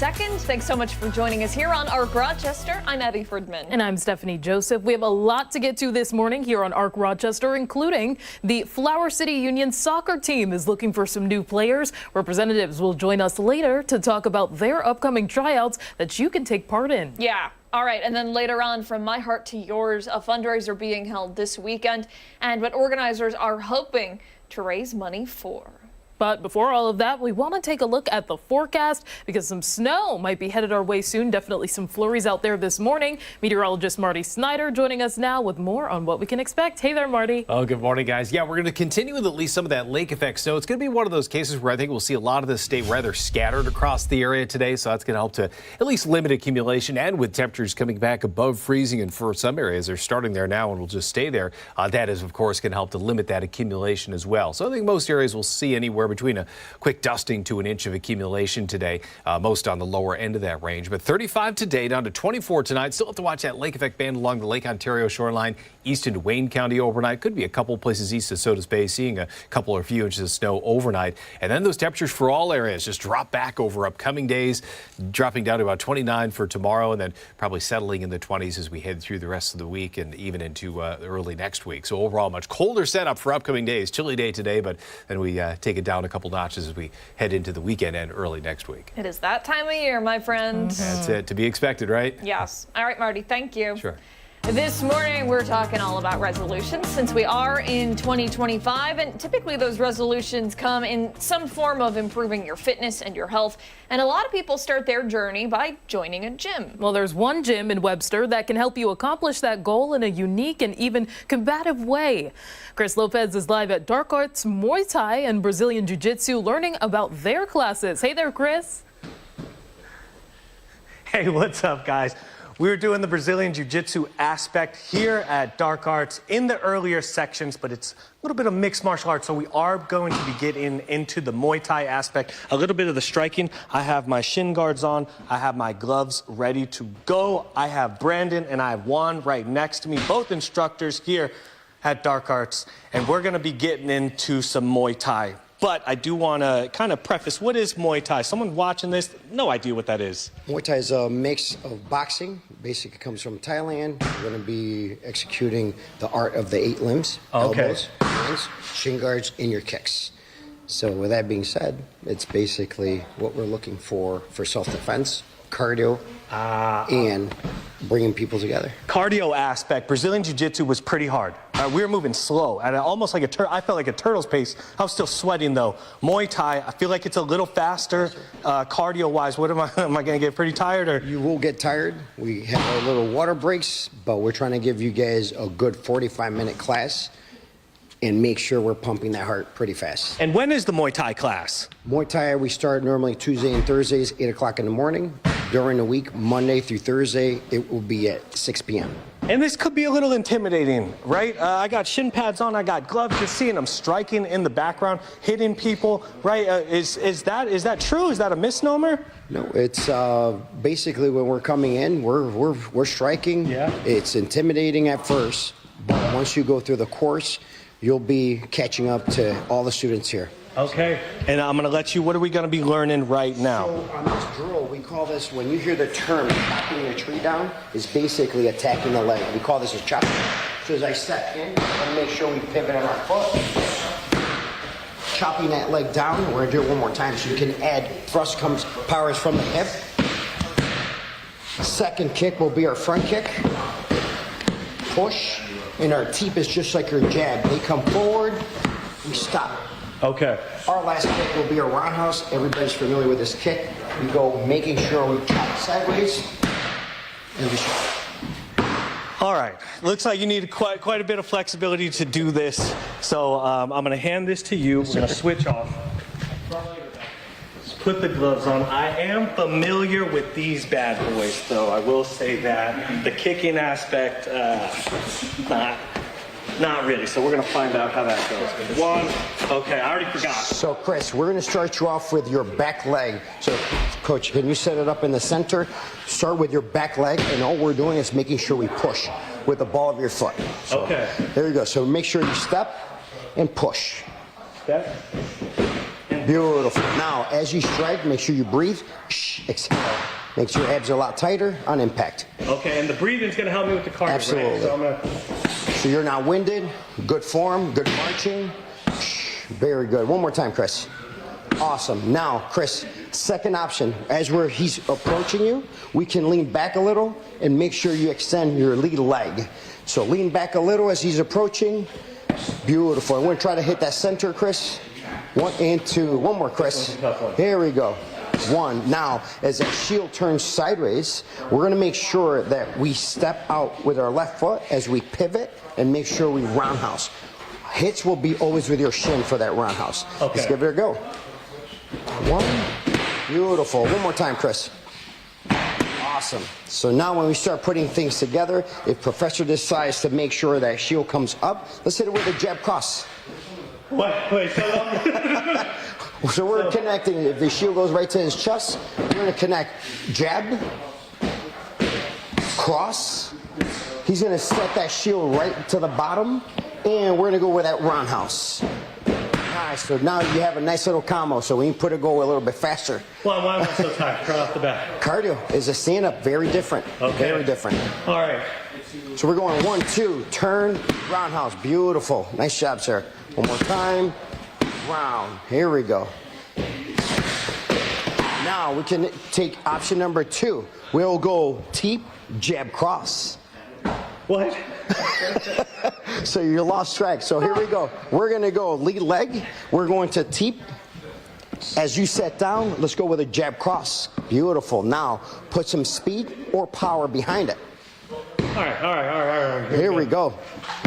2nd. Thanks so much for joining us here on ARC Rochester. I'm Abby Fridman. And I'm Stephanie Joseph. We have a lot to get to this morning here on ARC Rochester, including the Flower City Union soccer team is looking for some new players. Representatives will join us later to talk about their upcoming tryouts that you can take part in. Yeah. All right, and then later on, from my heart to yours, a fundraiser being held this weekend and what organizers are hoping to raise money for. But before all of that, we want to take a look at the forecast because some snow might be headed our way soon. Definitely some flurries out there this morning. Meteorologist Marty Snyder joining us now with more on what we can expect. Hey there, Marty. Oh, good morning, guys. Yeah, we're going to continue with at least some of that lake effect snow. It's going to be one of those cases where I think we'll see a lot of this stay rather scattered across the area today. So that's going to help to at least limit accumulation. And with temperatures coming back above freezing, and for some areas they're starting there now and will just stay there, that is, of course, going to help to limit that accumulation as well. So I think most areas will see anywhere between a quick dusting to an inch of accumulation today, most on the lower end of that range. But 35 today, down to 24 tonight. Still have to watch that lake effect band along the Lake Ontario shoreline east into Wayne County overnight. Could be a couple places east of Sodas Bay, seeing a couple or few inches of snow overnight. And then those temperatures for all areas just drop back over upcoming days, dropping down to about 29 for tomorrow, and then probably settling in the 20s as we head through the rest of the week and even into early next week. So overall, much colder setup for upcoming days. Chilly day today, but then we take it down a couple notches as we head into the weekend and early next week. It is that time of year, my friend. That's it. To be expected, right? Yes. All right, Marty, thank you. Sure. This morning, we're talking all about resolutions since we are in 2025, and typically those resolutions come in some form of improving your fitness and your health. And a lot of people start their journey by joining a gym. Well, there's one gym in Webster that can help you accomplish that goal in a unique and even combative way. Chris Lopez is live at Dark Arts, Muay Thai, and Brazilian Jiu-Jitsu learning about their classes. Hey there, Chris. Hey, what's up, guys? We were doing the Brazilian Jiu-Jitsu aspect here at Dark Arts in the earlier sections, but it's a little bit of mixed martial arts, so we are going to be getting into the Muay Thai aspect, a little bit of the striking. I have my shin guards on. I have my gloves ready to go. I have Brandon and I have Juan right next to me, both instructors here at Dark Arts, and we're going to be getting into some Muay Thai. But I do want to kind of preface, what is Muay Thai? Someone watching this, no idea what that is. Muay Thai is a mix of boxing. Basically comes from Thailand. We're going to be executing the art of the 8 limbs, elbows, hands, shin guards, and your kicks. So with that being said, it's basically what we're looking for self-defense, cardio, and bringing people together. Cardio aspect, Brazilian Jiu-Jitsu was pretty hard. We were moving slow, at almost like I felt like a turtle's pace. I was still sweating though. Muay Thai, I feel like it's a little faster. Cardio-wise, what am I going to get pretty tired? Or? You will get tired. We have our little water breaks, but we're trying to give you guys a good 45-minute class and make sure we're pumping that heart pretty fast. And when is the Muay Thai class? Muay Thai, we start normally Tuesday and Thursdays, 8 o'clock in the morning. During the week, Monday through Thursday, it will be at 6 p.m. And this could be a little intimidating, right? I got shin pads on, I got gloves, just seeing them striking in the background, hitting people, right? Is that true? Is that a misnomer? No, it's basically when we're coming in, we're striking. Yeah. It's intimidating at first, but once you go through the course, you'll be catching up to all the students here. Okay, and I'm going to let you, what are we going to be learning right now? So on this drill, we call this, when you hear the term chopping a tree down, is basically attacking the leg. We call this a chop. So as I step in, I make sure we pivot on our foot. Chopping that leg down, we're going to do it one more time so you can add, thrust comes, power is from the hip. Second kick will be our front kick. Push, and our teep is just like your jab. They come forward, we stop. Okay. Our last kick will be a roundhouse. Everybody's familiar with this kick. We go making sure we chop sideways and we shot. All right. Looks like you need quite a bit of flexibility to do this. So I'm going to hand this to you. We're going to switch off. Let's put the gloves on. I am familiar with these bad boys, though. I will say that. The kicking aspect, not really, so we're going to find out how that goes. One, okay, I already forgot. So Chris, we're going to start you off with your back leg. So Coach, can you set it up in the center? Start with your back leg, and all we're doing is making sure we push with the ball of your foot. So, okay. There you go. So make sure you step and push. Step and Beautiful. Now, as you strike, make sure you breathe. Exhale. Make sure your abs are a lot tighter on impact. Okay, and the breathing's gonna help me with the cardio. Absolutely. Right? So I'm gonna... So you're not winded, good form, good marching. Very good. One more time, Chris. Awesome. Now, Chris, second option. As he's approaching you, we can lean back a little and make sure you extend your lead leg. So lean back a little as he's approaching. Beautiful. I'm going to try to hit that center, Chris. 1 and 2. One more, Chris. Here we go. 1. Now, as that shield turns sideways, we're going to make sure that we step out with our left foot as we pivot and make sure we roundhouse. Hits will be always with your shin for that roundhouse. Okay. Let's give it a go. 1. Beautiful. One more time, Chris. Awesome. So now when we start putting things together, if Professor decides to make sure that shield comes up, let's hit it with a jab cross. What? Wait, So we're connecting. If the shield goes right to his chest, we're going to connect jab, cross. He's going to set that shield right to the bottom, and we're going to go with that roundhouse. Nice. So now you have a nice little combo. So we can put it go a little bit faster. Well, why am I so tired? Right off the bat. Cardio is a stand-up. Very different. Okay. Very different. All right. So we're going 1, 2, turn, roundhouse. Beautiful. Nice job, sir. One more time. Round. Here we go. Now we can take option number 2. We'll go teep, jab, cross. What? So you lost track. So here we go. We're going to go lead leg. We're going to teep. As you set down, let's go with a jab cross. Beautiful. Now put some speed or power behind it. All right. Here we go.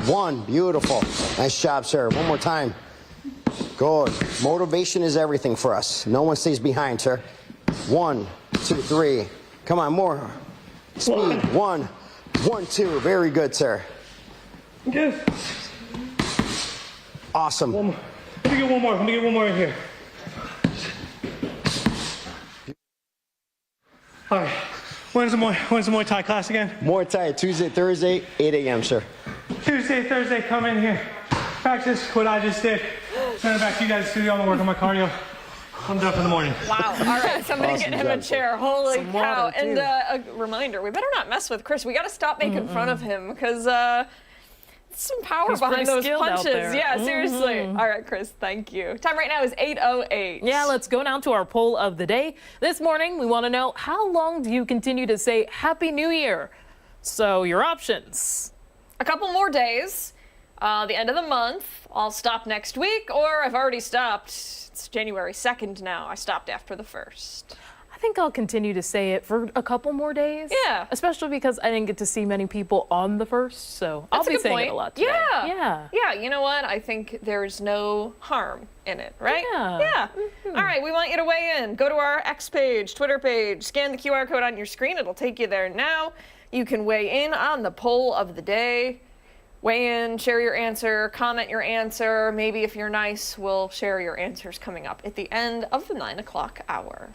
1. Beautiful. Nice job, sir. One more time. Good. Motivation is everything for us. No one stays behind, sir. 1, 2, 3. Come on, more. Speed. 1, 1, 2. Very good, sir. Yes. Awesome. Let me get one more. Let me get one more in here. All right. When's the Muay Thai class again? Muay Thai, Tuesday, Thursday, 8 a.m., sir. Tuesday, Thursday, come in here. Practice what I just did. Send it back to you guys to the studio. I'm gonna work on my cardio. I'm done for the morning. Wow. All right. Somebody Awesome get him a job, chair. Holy Some cow. water, And too. a reminder, we better not mess with Chris. We got to stop making fun of him because some power He's behind pretty those skilled out punches. there. Yeah, seriously. All right, Chris, thank you. Time right now is 8:08. Yeah, let's go now to our poll of the day. This morning, we want to know, how long do you continue to say Happy New Year? So your options. A couple more days. The end of the month. I'll stop next week, or I've already stopped. It's January 2nd now. I stopped after the 1st. I think I'll continue to say it for a couple more days. Yeah. Especially because I didn't get to see many people on the 1st, so That's I'll a be good saying point. it a lot today. Yeah. Yeah, you know what? I think there's no harm in it, right? Yeah. All right, we want you to weigh in. Go to our X page, Twitter page, scan the QR code on your screen. It'll take you there now. You can weigh in on the poll of the day. Weigh in, share your answer, comment your answer. Maybe if you're nice, we'll share your answers coming up at the end of the 9 o'clock hour.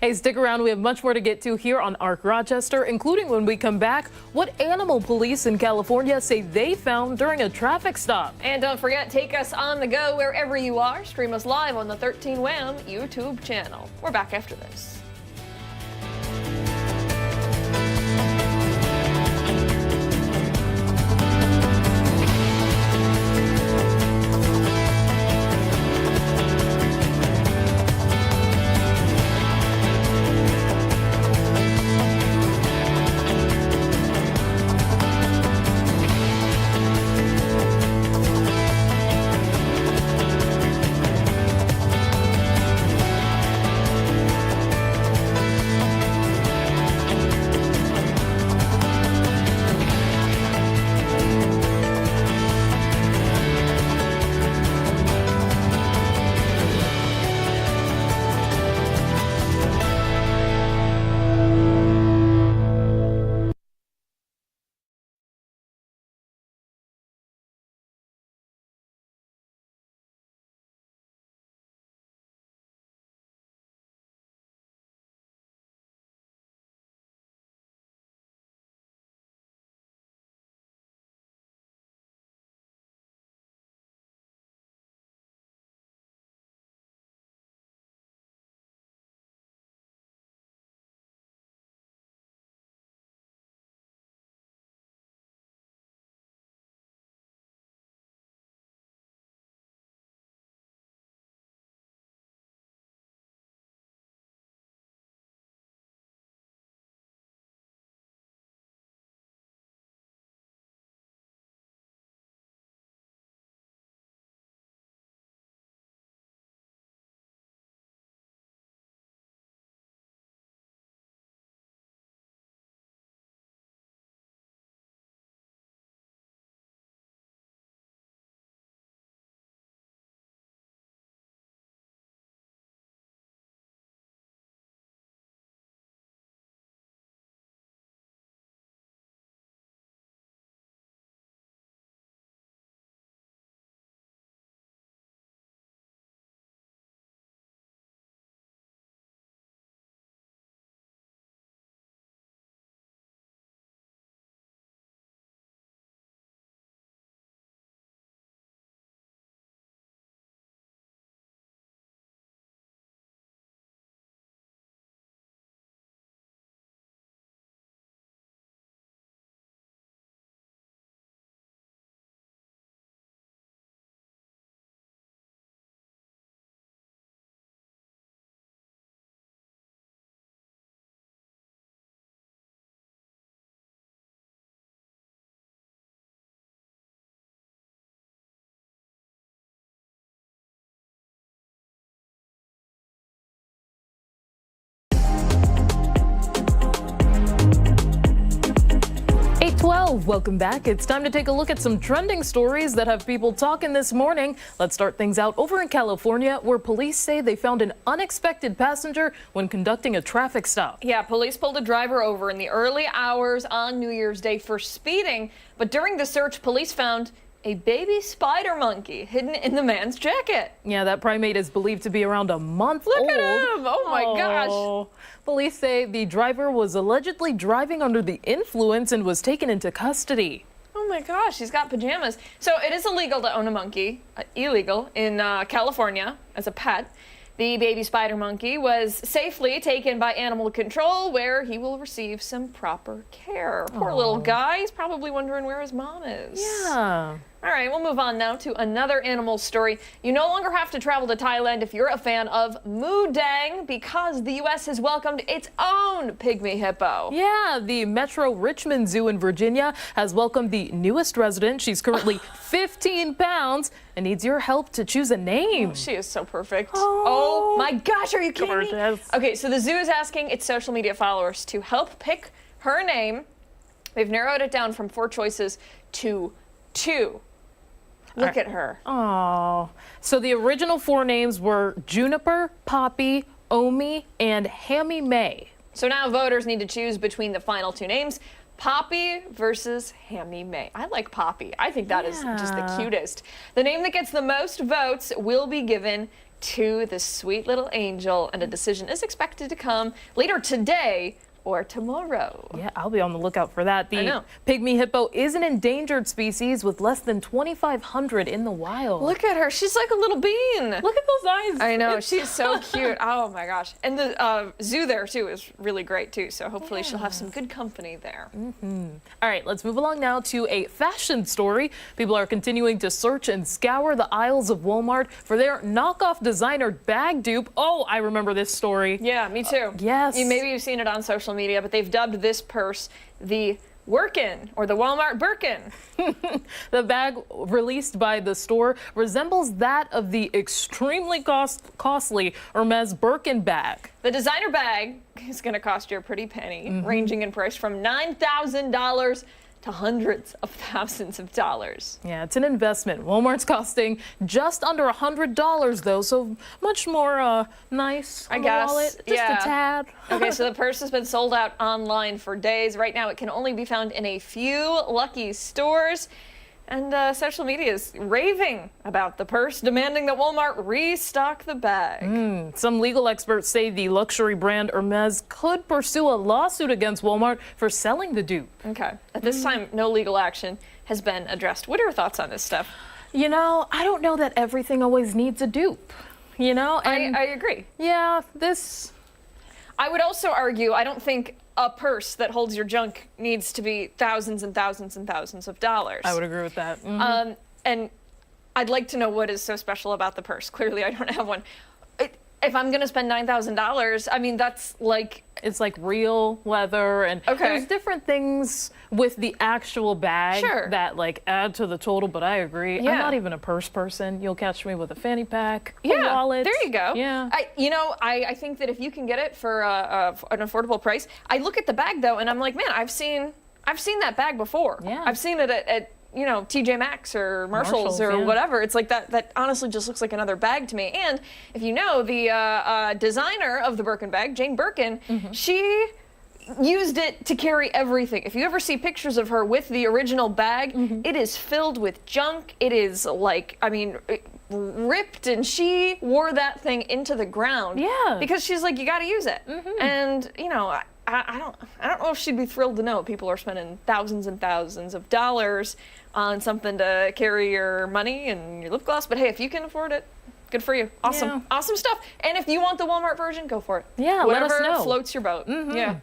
Hey, stick around. We have much more to get to here on ARC Rochester, including when we come back, what animal police in California say they found during a traffic stop. And don't forget, take us on the go wherever you are. Stream us live on the 13 Wham YouTube channel. We're back after this. Welcome back. It's time to take a look at some trending stories that have people talking this morning. Let's start things out over in California, where police say they found an unexpected passenger when conducting a traffic stop. Yeah, police pulled a driver over in the early hours on New Year's Day for speeding, but during the search, police found a baby spider monkey hidden in the man's jacket. Yeah, that primate is believed to be around a month old. Look at him! Oh my gosh! Police say the driver was allegedly driving under the influence and was taken into custody. Oh my gosh, he's got pajamas. So it is illegal to own a monkey, illegal in California as a pet. The baby spider monkey was safely taken by animal control, where he will receive some proper care. Poor little guy. He's probably wondering where his mom is. Yeah. All right, we'll move on now to another animal story. You no longer have to travel to Thailand if you're a fan of Moodang, because the U.S. has welcomed its own pygmy hippo. Yeah, the Metro Richmond Zoo in Virginia has welcomed the newest resident. She's currently 15 pounds and needs your help to choose a name. Oh, she is so perfect. Oh my gosh, are you kidding me? Gorgeous. Okay, so the zoo is asking its social media followers to help pick her name. They've narrowed it down from 4 choices to 2. Look at her. Oh, so the original 4 names were Juniper, Poppy, Omi, and Hammy May. So now voters need to choose between the final 2 names, Poppy versus Hammy May. I like Poppy. I think that is just the cutest. The name that gets the most votes will be given to the sweet little angel, and a decision is expected to come later today or tomorrow. Yeah, I'll be on the lookout for that. I The know. pygmy hippo is an endangered species with less than 2,500 in the wild. Look at her. She's like a little bean. Look at those eyes. I know. She's so cute. Oh my gosh. And the zoo there too is really great too. So hopefully she'll have some good company there. All right, let's move along now to a fashion story. People are continuing to search and scour the aisles of Walmart for their knockoff designer bag dupe. Oh, I remember this story. Yeah, me too. Yes. Maybe you've seen it on social media, but they've dubbed this purse the Workin, or the Walmart Birkin. The bag released by the store resembles that of the extremely costly Hermes Birkin bag. The designer bag is going to cost you a pretty penny, ranging in price from $9,000 to hundreds of thousands of dollars. Yeah, it's an investment. Walmart's costing just under $100 though, so much more nice on I the guess, wallet. Just yeah. a tad. Okay, so the purse has been sold out online for days. Right now, it can only be found in a few lucky stores. And social media is raving about the purse, demanding that Walmart restock the bag. Some legal experts say the luxury brand Hermes could pursue a lawsuit against Walmart for selling the dupe. Okay. At this time, no legal action has been addressed. What are your thoughts on this stuff? You know, I don't know that everything always needs a dupe. You know, and I agree. yeah, this. I would also argue, I don't think a purse that holds your junk needs to be thousands and thousands and thousands of dollars. I would agree with that. And I'd like to know what is so special about the purse. Clearly, I don't have one. If I'm going to spend $9,000, I mean, that's like... It's like real leather, and there's different things with the actual bag that like add to the total, but I agree. I'm not even a purse person. You'll catch me with a fanny pack, a wallet. There you go. Yeah. I think that if you can get it for an affordable price, I look at the bag though, and I'm like, man, I've seen that bag before. Yeah. I've seen it at TJ Maxx or Marshalls or whatever. It's like that honestly just looks like another bag to me. And if you know, the designer of the Birkin bag, Jane Birkin, she used it to carry everything. If you ever see pictures of her with the original bag, it is filled with junk. It is like, ripped, and she wore that thing into the ground. Yeah. Because she's like, you got to use it. And, I don't know if she'd be thrilled to know people are spending thousands and thousands of dollars on something to carry your money and your lip gloss. But hey, if you can afford it, good for you. Awesome. Yeah. Awesome stuff. And if you want the Walmart version, go for it. Yeah, Whatever let us know. floats your boat. Yeah.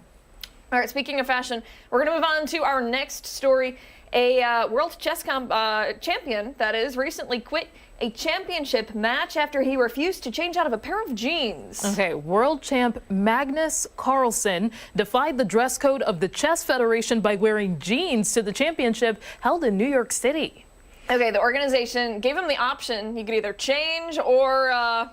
All right, speaking of fashion, we're going to move on to our next story. A world chess champion, that is, recently quit a championship match after he refused to change out of a pair of jeans. Okay, world champ Magnus Carlsen defied the dress code of the Chess Federation by wearing jeans to the championship held in New York City. Okay, the organization gave him the option. He could either change or, I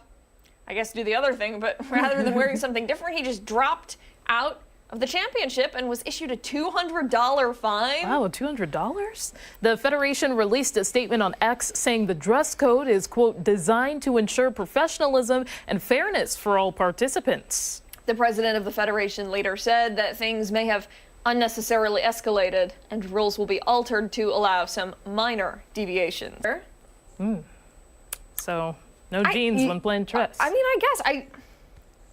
guess, do the other thing, but rather than wearing something different, he just dropped out of the championship and was issued a $200 fine. Wow, $200? The Federation released a statement on X saying the dress code is, quote, designed to ensure professionalism and fairness for all participants. The president of the Federation later said that things may have unnecessarily escalated and rules will be altered to allow some minor deviations. So, no jeans when playing chess. I mean, I guess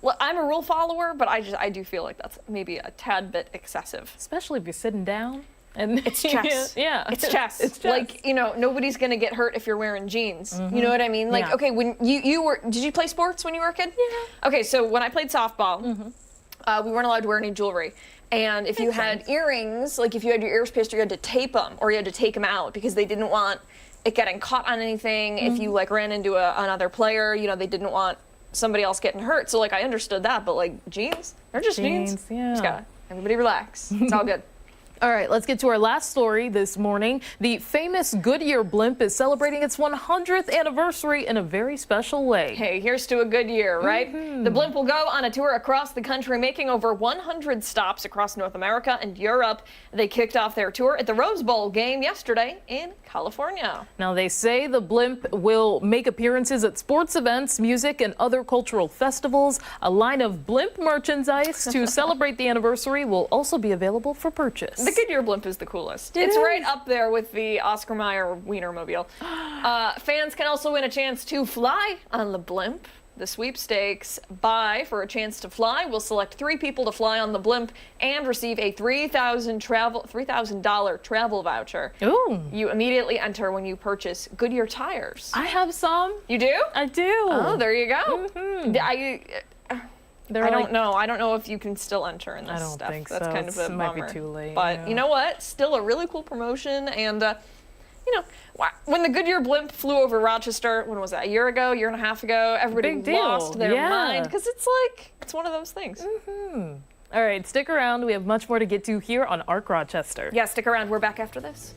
well, I'm a rule follower, but I do feel like that's maybe a tad bit excessive. Especially if you're sitting down. And It's chess. Yeah. It's chess. It's chess. Like, nobody's going to get hurt if you're wearing jeans. You know what I mean? Like, okay, when did you play sports when you were a kid? Yeah. Okay, so when I played softball, we weren't allowed to wear any jewelry. And if you had earrings, like if you had your ears pierced, you had to tape them or you had to take them out because they didn't want it getting caught on anything. If you like ran into another player, they didn't want somebody else getting hurt. So like I understood that, but like jeans, they're just jeans. Yeah. Just gotta, everybody relax. It's all good. All right, let's get to our last story this morning. The famous Goodyear blimp is celebrating its 100th anniversary in a very special way. Hey, here's to a good year, right? The blimp will go on a tour across the country, making over 100 stops across North America and Europe. They kicked off their tour at the Rose Bowl game yesterday in California. Now, they say the blimp will make appearances at sports events, music, and other cultural festivals. A line of blimp merchandise to celebrate the anniversary will also be available for purchase. The Goodyear blimp is the coolest. It's right up there with the Oscar Mayer Wienermobile. Fans can also win a chance to fly on the blimp. The sweepstakes buy for a chance to fly will select 3 people to fly on the blimp and receive a $3,000 travel voucher. Ooh. You immediately enter when you purchase Goodyear tires. I have some. You do? I do. Oh, there you go. They're I like, don't know. I don't know if you can still enter in this I don't stuff. think That's so. kind of a It might be bummer. too late, But yeah. you know what? Still a really cool promotion. And, when the Goodyear blimp flew over Rochester, when was that? A year ago, year and a half ago? Everybody Big deal. lost their Yeah. mind because it's one of those things. All right, stick around. We have much more to get to here on ARC Rochester. Yeah, stick around. We're back after this.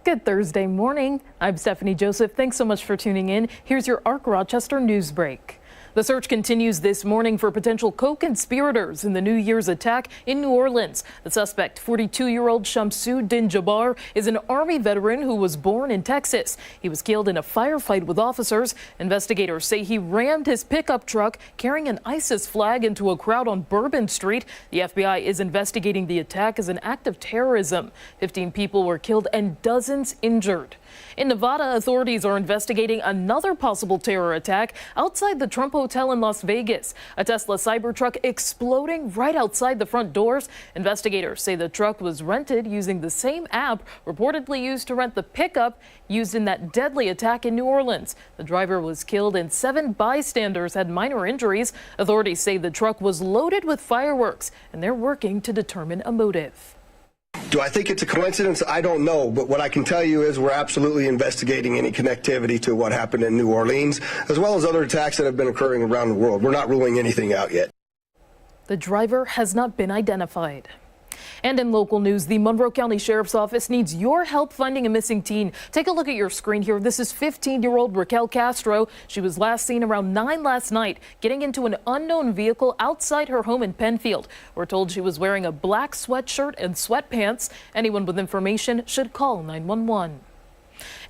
Good Thursday morning. I'm Stephanie Joseph. Thanks so much for tuning in. Here's your ARC Rochester news break. The search continues this morning for potential co-conspirators in the New Year's attack in New Orleans. The suspect, 42-year-old Shamsu Din Jabbar, is an Army veteran who was born in Texas. He was killed in a firefight with officers. Investigators say he rammed his pickup truck carrying an ISIS flag into a crowd on Bourbon Street. The FBI is investigating the attack as an act of terrorism. 15 people were killed and dozens injured. In Nevada, authorities are investigating another possible terror attack outside the Trump Hotel in Las Vegas. A Tesla Cybertruck exploding right outside the front doors. Investigators say the truck was rented using the same app reportedly used to rent the pickup used in that deadly attack in New Orleans. The driver was killed and 7 bystanders had minor injuries. Authorities say the truck was loaded with fireworks and they're working to determine a motive. Do I think it's a coincidence? I don't know. But what I can tell you is we're absolutely investigating any connectivity to what happened in New Orleans, as well as other attacks that have been occurring around the world. We're not ruling anything out yet. The driver has not been identified. And in local news, the Monroe County Sheriff's Office needs your help finding a missing teen. Take a look at your screen here. This is 15-year-old Raquel Castro. She was last seen around 9 last night, getting into an unknown vehicle outside her home in Penfield. We're told she was wearing a black sweatshirt and sweatpants. Anyone with information should call 911.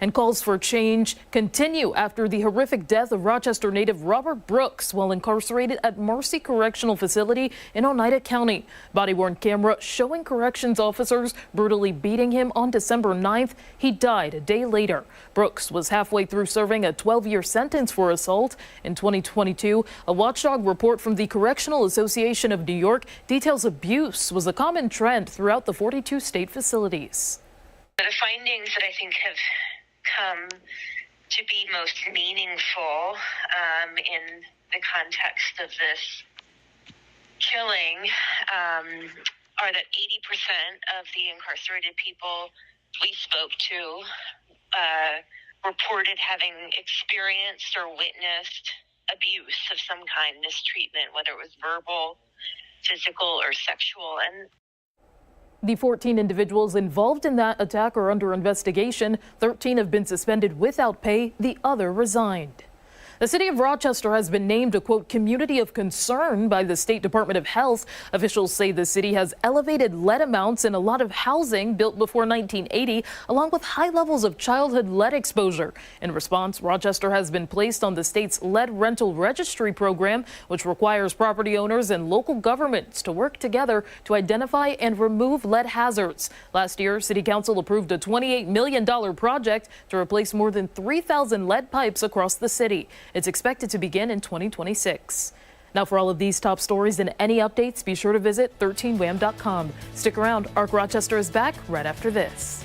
And calls for change continue after the horrific death of Rochester native Robert Brooks while incarcerated at Mercy Correctional Facility in Oneida County. Body-worn camera showing corrections officers brutally beating him on December 9th. He died a day later. Brooks was halfway through serving a 12-year sentence for assault. In 2022, a watchdog report from the Correctional Association of New York details abuse was a common trend throughout the 42 state facilities. The findings that I think have come to be most meaningful in the context of this killing are that 80% of the incarcerated people we spoke to reported having experienced or witnessed abuse of some kind, mistreatment, whether it was verbal, physical, or sexual. And the 14 individuals involved in that attack are under investigation. 13 have been suspended without pay. The other resigned. The city of Rochester has been named a, quote, community of concern by the State Department of Health. Officials say the city has elevated lead amounts in a lot of housing built before 1980, along with high levels of childhood lead exposure. In response, Rochester has been placed on the state's lead rental registry program, which requires property owners and local governments to work together to identify and remove lead hazards. Last year, City Council approved a $28 million project to replace more than 3,000 lead pipes across the city. It's expected to begin in 2026. Now, for all of these top stories and any updates, be sure to visit 13wham.com. Stick around. ARC Rochester is back right after this.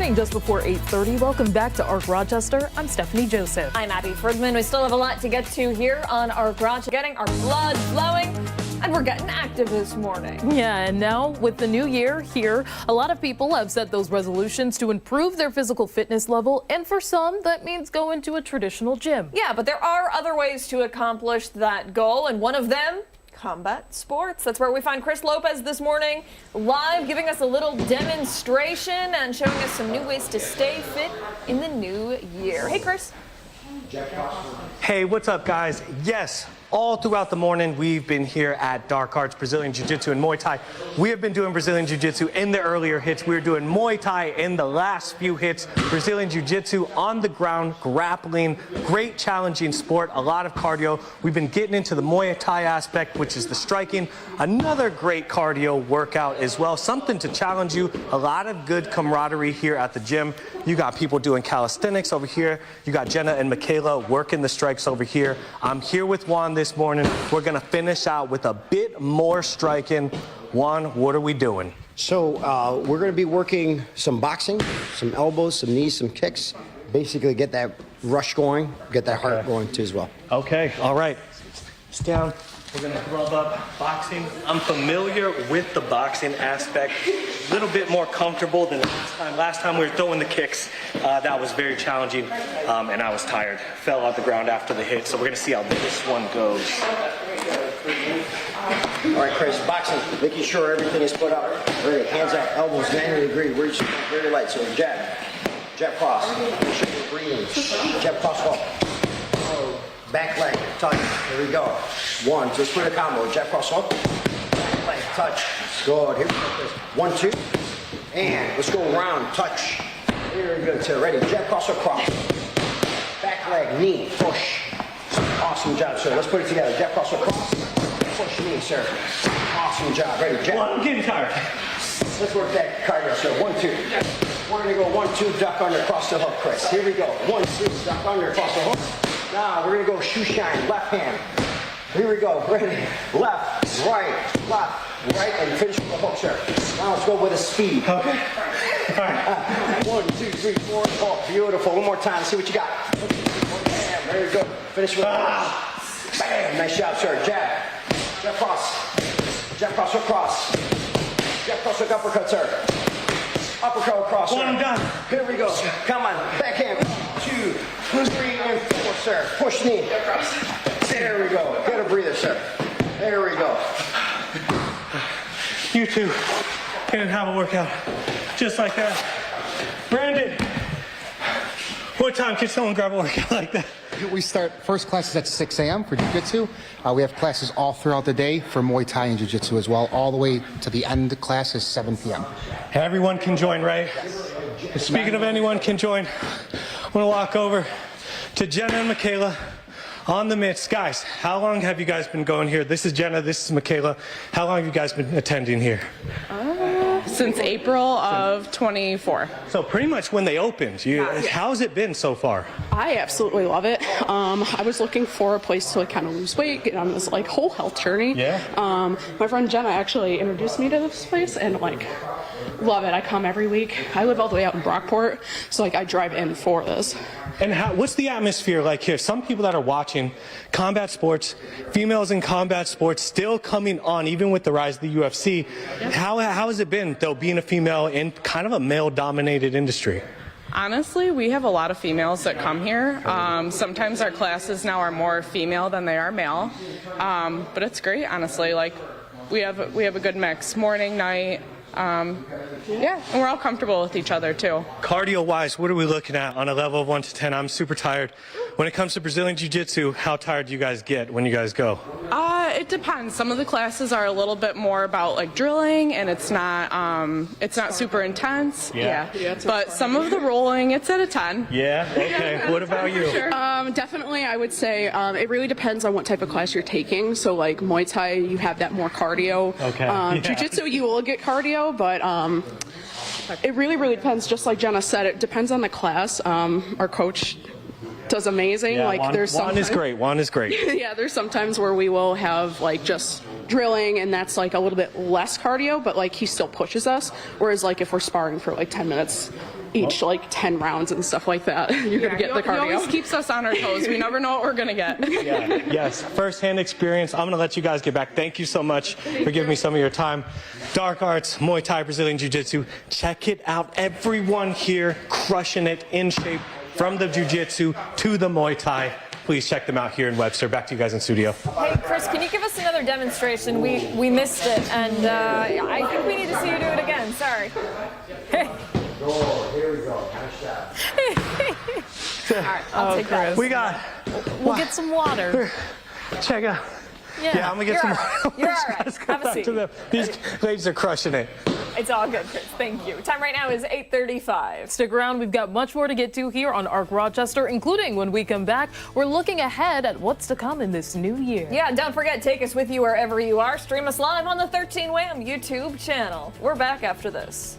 morning, just before 8:30. Welcome back to ARC Rochester. I'm Stephanie Joseph. I'm Abby Fridman. We still have a lot to get to here on ARC Rochester. Getting our blood flowing, and we're getting active this morning. Yeah, and now with the new year here, a lot of people have set those resolutions to improve their physical fitness level, and for some, that means going to a traditional gym. Yeah, but there are other ways to accomplish that goal, and one of them, combat sports. That's where we find Chris Lopez this morning, live, giving us a little demonstration and showing us some new ways to stay fit in the new year. Hey, Chris. Hey, what's up, guys? Yes, all throughout the morning, we've been here at Dark Arts, Brazilian Jiu-Jitsu and Muay Thai. We have been doing Brazilian Jiu-Jitsu in the earlier hits. We were doing Muay Thai in the last few hits. Brazilian Jiu-Jitsu on the ground, grappling, great challenging sport, a lot of cardio. We've been getting into the Muay Thai aspect, which is the striking. Another great cardio workout as well, something to challenge you. A lot of good camaraderie here at the gym. You got people doing calisthenics over here. You got Jenna and Michaela working the strikes over here. I'm here with Juan this morning. We're gonna finish out with a bit more striking. Juan, what are we doing? So we're going to be working some boxing, some elbows, some knees, some kicks. Basically get that rush going, get that heart going too as well. Okay, all right. Sit down. We're gonna rub up boxing. I'm familiar with the boxing aspect, a little bit more comfortable than last time. Last time we were throwing the kicks, that was very challenging, and I was tired. Fell on the ground after the hit, so we're gonna see how this one goes. All right, Chris, boxing, making sure everything is put up. Ready, hands up, elbows 90 degrees, reach very light. So jab, jab cross, make sure you're breathing. Jab cross walk. Back leg, touch, here we go. One, just put a combo, jab cross walk. Back leg, touch, good, here we go, Chris. 1, 2, and let's go around, touch. Very good, sir, ready, jab cross or cross. Back leg, knee, push. Awesome job, sir, let's put it together, jab cross or cross. Push knee, sir. Awesome job, ready, jab. I'm getting tired. Let's work that cardio, sir, 1, 2. We're gonna go 1, 2, duck under, cross the hook, Chris. Here we go, 1, 2, duck under, cross the hook. Now we're gonna go shoe shine, left hand. Here we go, ready, left, right, and finish with the hook, sir. Now let's go with a speed. Okay. All right. 1, 2, 3, 4, oh, beautiful. One more time, see what you got. Bam, there you go. Finish with a hook. Bam, nice job, sir. Jab, jab cross, hook cross. Jab cross, hook uppercut, sir. Uppercut across, sir. One done. Here we go. Come on, backhand. 2, 3, and 4, sir. Push knee. There we go. Get a breather, sir. There we go. You two can have a workout just like that. Brandon, what time can someone grab a workout like that? We start, first class is at 6 a.m. for Jiu-Jitsu. We have classes all throughout the day for Muay Thai and Jiu-Jitsu as well. All the way to the end of class is 7 p.m. Everyone can join, right? Speaking of anyone can join, I'm going to walk over to Jenna and Michaela on the mitts. Guys, how long have you guys been going here? This is Jenna, this is Michaela. How long have you guys been attending here? Since April of 24. So pretty much when they opened. How's it been so far? I absolutely love it. I was looking for a place to kind of lose weight, get on this whole health journey. Yeah. My friend Jenna actually introduced me to this place and love it. I come every week. I live all the way out in Brockport, so I drive in for this. And what's the atmosphere like here? Some people that are watching combat sports, females in combat sports still coming on, even with the rise of the UFC. Yeah. How has it been, though, being a female in kind of a male-dominated industry? Honestly, we have a lot of females that come here. Sometimes our classes now are more female than they are male. But it's great, honestly. We have a good mix, morning, night. Yeah, and we're all comfortable with each other too. Cardio-wise, what are we looking at on a level of 1 to 10? I'm super tired. When it comes to Brazilian Jiu-Jitsu, how tired do you guys get when you guys go? It depends. Some of the classes are a little bit more about drilling, and it's not super intense. Yeah. But some of the rolling, it's at a 10. Yeah. Okay. What about you? Sure. Definitely, I would say it really depends on what type of class you're taking. So Muay Thai, you have that more cardio. Okay. Jiu-Jitsu, you will get cardio, but it really depends. Just like Jenna said, it depends on the class. Our coach does amazing. Yeah, Juan is great. Juan is great. Yeah, there's sometimes where we will have just drilling, and that's a little bit less cardio, but he still pushes us. Whereas if we're sparring for 10 minutes, each like 10 rounds and stuff like that. You're gonna get the He always cardio. keeps us on our toes. We never know what we're gonna get. Yeah, yes, first-hand experience. I'm gonna let you guys get back. Thank you so much for giving me some of your time. Dark Arts, Muay Thai, Brazilian Jiu-Jitsu. Check it out. Everyone here crushing it, in shape, from the Jiu-Jitsu to the Muay Thai. Please check them out here in Webster. Back to you guys in studio. Hey, Chris, can you give us another demonstration? We missed it, and I think we need to see you do it again. Sorry. Here we go. Nice shot. All right, I'll take that. We got, We'll get some water. check out. Yeah, I'm gonna get You're some all right. more. You're all right. Let's go Have a back seat. to them. These ladies are crushing it. It's all good, Chris. Thank you. Time right now is 8:35. Stick around. We've got much more to get to here on ARC Rochester, including when we come back, we're looking ahead at what's to come in this new year. Yeah, don't forget, take us with you wherever you are. Stream us live on the 13 Wham YouTube channel. We're back after this.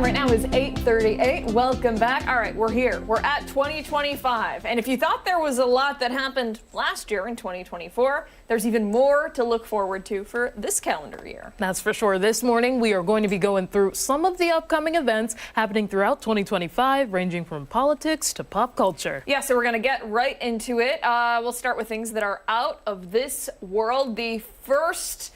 Right now is 8:38. Welcome back. All right, we're here. We're at 2025. And if you thought there was a lot that happened last year in 2024, there's even more to look forward to for this calendar year. That's for sure. This morning, we are going to be going through some of the upcoming events happening throughout 2025, ranging from politics to pop culture. Yeah, so we're going to get right into it. We'll start with things that are out of this world. The first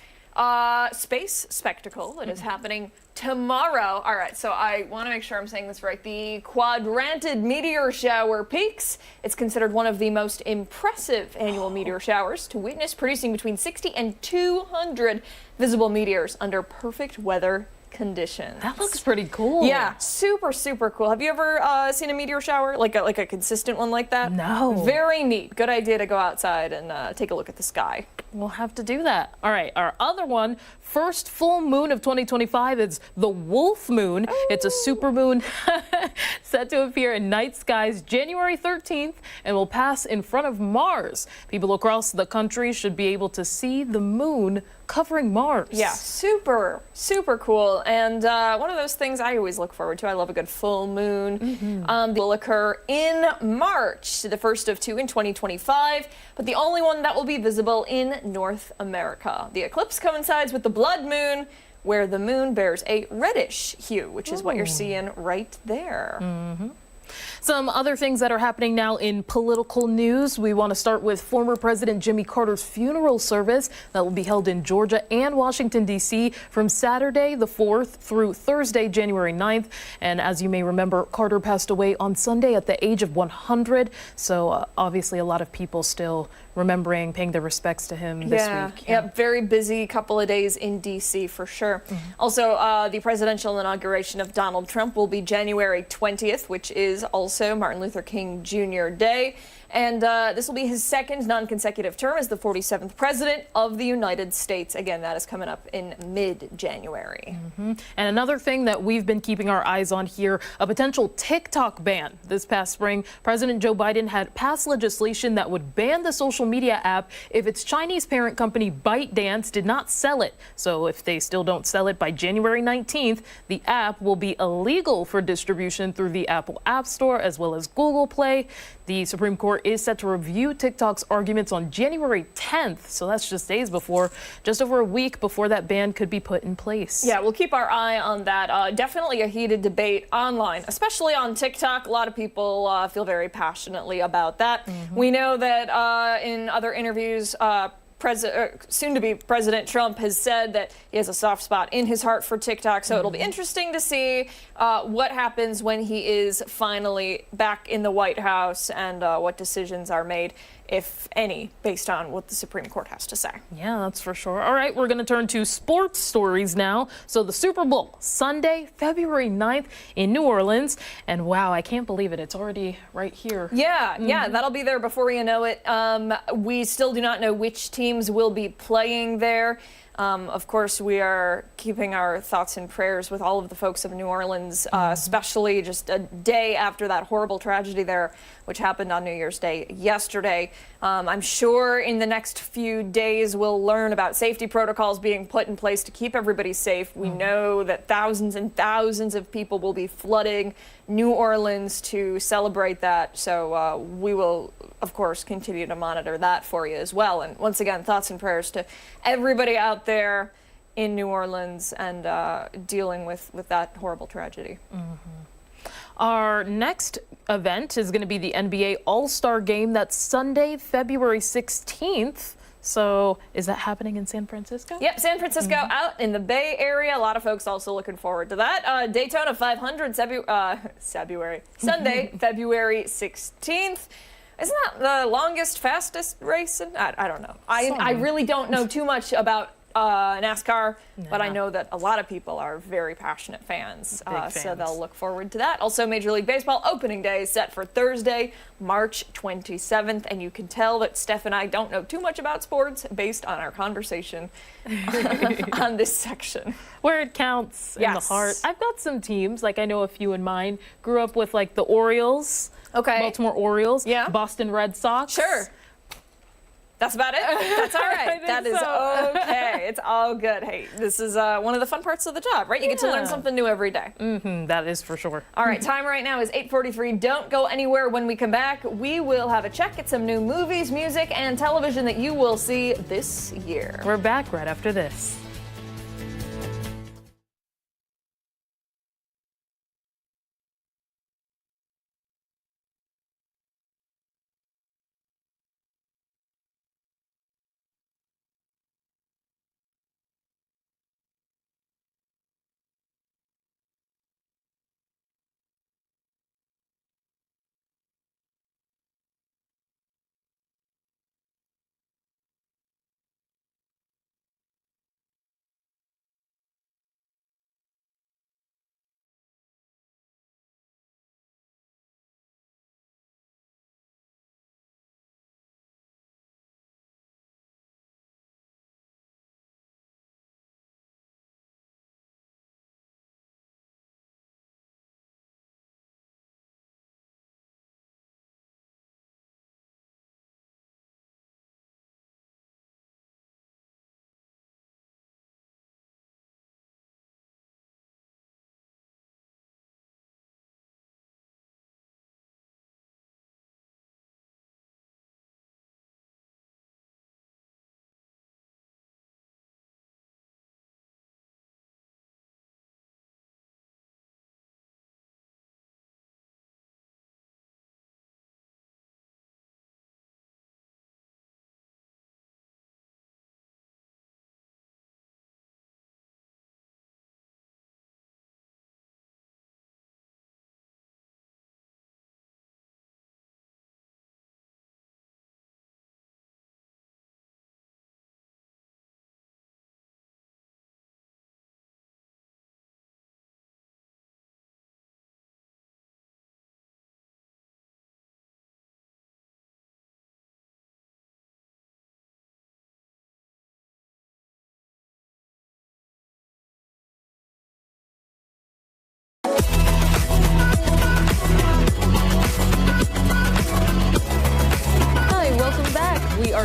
space spectacle that is happening tomorrow. All right, so I want to make sure I'm saying this right. The quadrantid meteor shower peaks. It's considered one of the most impressive annual meteor showers to witness, producing between 60 and 200 visible meteors under perfect weather conditions. That looks pretty cool. Yeah, super, super cool. Have you ever seen a meteor shower, like a consistent one like that? No. Very neat. Good idea to go outside and take a look at the sky. We'll have to do that. All right, our other one, first full moon of 2025 is the Wolf Moon. Oh. It's a supermoon set to appear in night skies January 13th and will pass in front of Mars. People across the country should be able to see the moon covering Mars. Yeah, super, super cool. And one of those things I always look forward to. I love a good full moon. Mm-hmm. Will occur in March, the first of two in 2025, but the only one that will be visible in North America. The eclipse coincides with the blood moon, where the moon bears a reddish hue, which is what you're seeing right there. Mm-hmm. Some other things that are happening now in political news. We want to start with former President Jimmy Carter's funeral service that will be held in Georgia and Washington, D.C. from Saturday the 4th through Thursday, January 9th. And as you may remember, Carter passed away on Sunday at the age of 100. So obviously a lot of people still remembering, paying their respects to him this week. Yeah, very busy couple of days in D.C. for sure. Mm-hmm. Also, the presidential inauguration of Donald Trump will be January 20th, which is also Martin Luther King Jr. Day. And this will be his second non-consecutive term as the 47th president of the United States. Again, that is coming up in mid-January. Mm-hmm. And another thing that we've been keeping our eyes on here, a potential TikTok ban. This past spring, President Joe Biden had passed legislation that would ban the social media app if its Chinese parent company ByteDance did not sell it. So if they still don't sell it by January 19th, the app will be illegal for distribution through the Apple App Store as well as Google Play. The Supreme Court is set to review TikTok's arguments on January 10th. So that's just days before, just over a week before that ban could be put in place. Yeah, we'll keep our eye on that. Definitely a heated debate online, especially on TikTok. A lot of people feel very passionately about that. Mm-hmm. We know that in other interviews, soon-to-be President Trump has said that he has a soft spot in his heart for TikTok, so it'll be interesting to see what happens when he is finally back in the White House and what decisions are made, if any, based on what the Supreme Court has to say. Yeah, that's for sure. All right, we're going to turn to sports stories now. So the Super Bowl, Sunday, February 9th in New Orleans. And wow, I can't believe it. It's already right here. Yeah, yeah, that'll be there before you know it. We still do not know which teams will be playing there. Of course, we are keeping our thoughts and prayers with all of the folks of New Orleans, especially just a day after that horrible tragedy there, which happened on New Year's Day yesterday. I'm sure in the next few days we'll learn about safety protocols being put in place to keep everybody safe. We know that thousands and thousands of people will be flooding New Orleans to celebrate that. So we will, of course, continue to monitor that for you as well. And once again, thoughts and prayers to everybody out there in New Orleans and dealing with that horrible tragedy. Mm-hmm. Our next event is going to be the NBA All-Star Game. That's Sunday, February 16th. So is that happening in San Francisco? Yep, San Francisco out in the Bay Area. A lot of folks also looking forward to that. Daytona 500 Sunday, February 16th. Isn't that the longest, fastest race? I don't know. I really don't know too much about NASCAR, but I know that a lot of people are very passionate fans, so they'll look forward to that. Also, Major League Baseball opening day is set for Thursday, March 27th, and you can tell that Steph and I don't know too much about sports based on our conversation on this section. Where it counts in the heart. I've got some teams, like I know a few in mind. Grew up with like the Orioles, Baltimore Orioles, Boston Red Sox. Sure. That's about it. That's all right. That is okay. It's all good. Hey, this is one of the fun parts of the job, right? You get to learn something new every day. That is for sure. All right, time right now is 8:43. Don't go anywhere. When we come back, we will have a check at some new movies, music, and television that you will see this year. We're back right after this.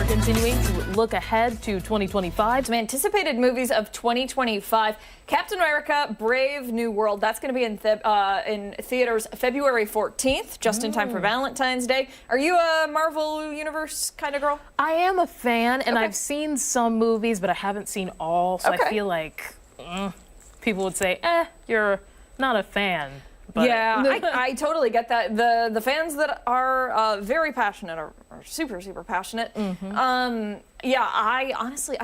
are continuing to look ahead to 2025. Some anticipated movies of 2025. Captain America, Brave New World. That's going to be in theaters February 14th, just in time for Valentine's Day. Are you a Marvel Universe kind of girl? I am a fan, and I've seen some movies, but I haven't seen all, so I feel like people would say, you're not a fan. But yeah, I totally get that. The fans that are very passionate are super, super passionate. Yeah, I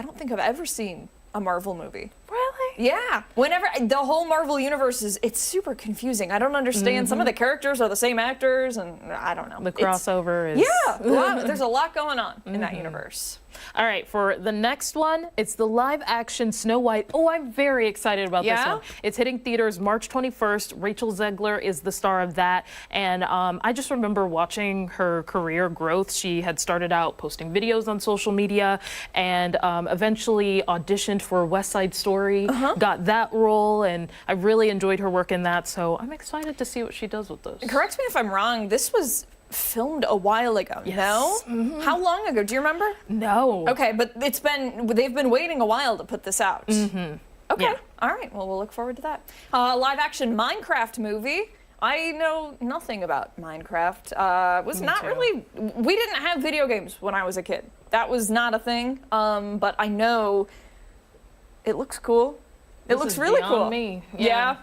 don't think I've ever seen a Marvel movie. Really? Yeah. Whenever the whole Marvel universe it's super confusing. I don't understand. Some of the characters are the same actors, and I don't know. The crossover is... Yeah, there's a lot going on in that universe. All right, for the next one, it's the live-action Snow White. Oh, I'm very excited about this one. It's hitting theaters March 21st. Rachel Zegler is the star of that. And I just remember watching her career growth. She had started out posting videos on social media and eventually auditioned for West Side Story, got that role, and I really enjoyed her work in that. So I'm excited to see what she does with this. Correct me if I'm wrong. This was filmed a while ago. Yes. No? How long ago? Do you remember? No. Okay, but they've been waiting a while to put this out. Okay. Yeah. All right. Well, we'll look forward to that. Live action Minecraft movie. I know nothing about Minecraft. Was not really. We didn't have video games when I was a kid. That was not a thing. But I know it looks cool. It looks really cool. Me. Yeah.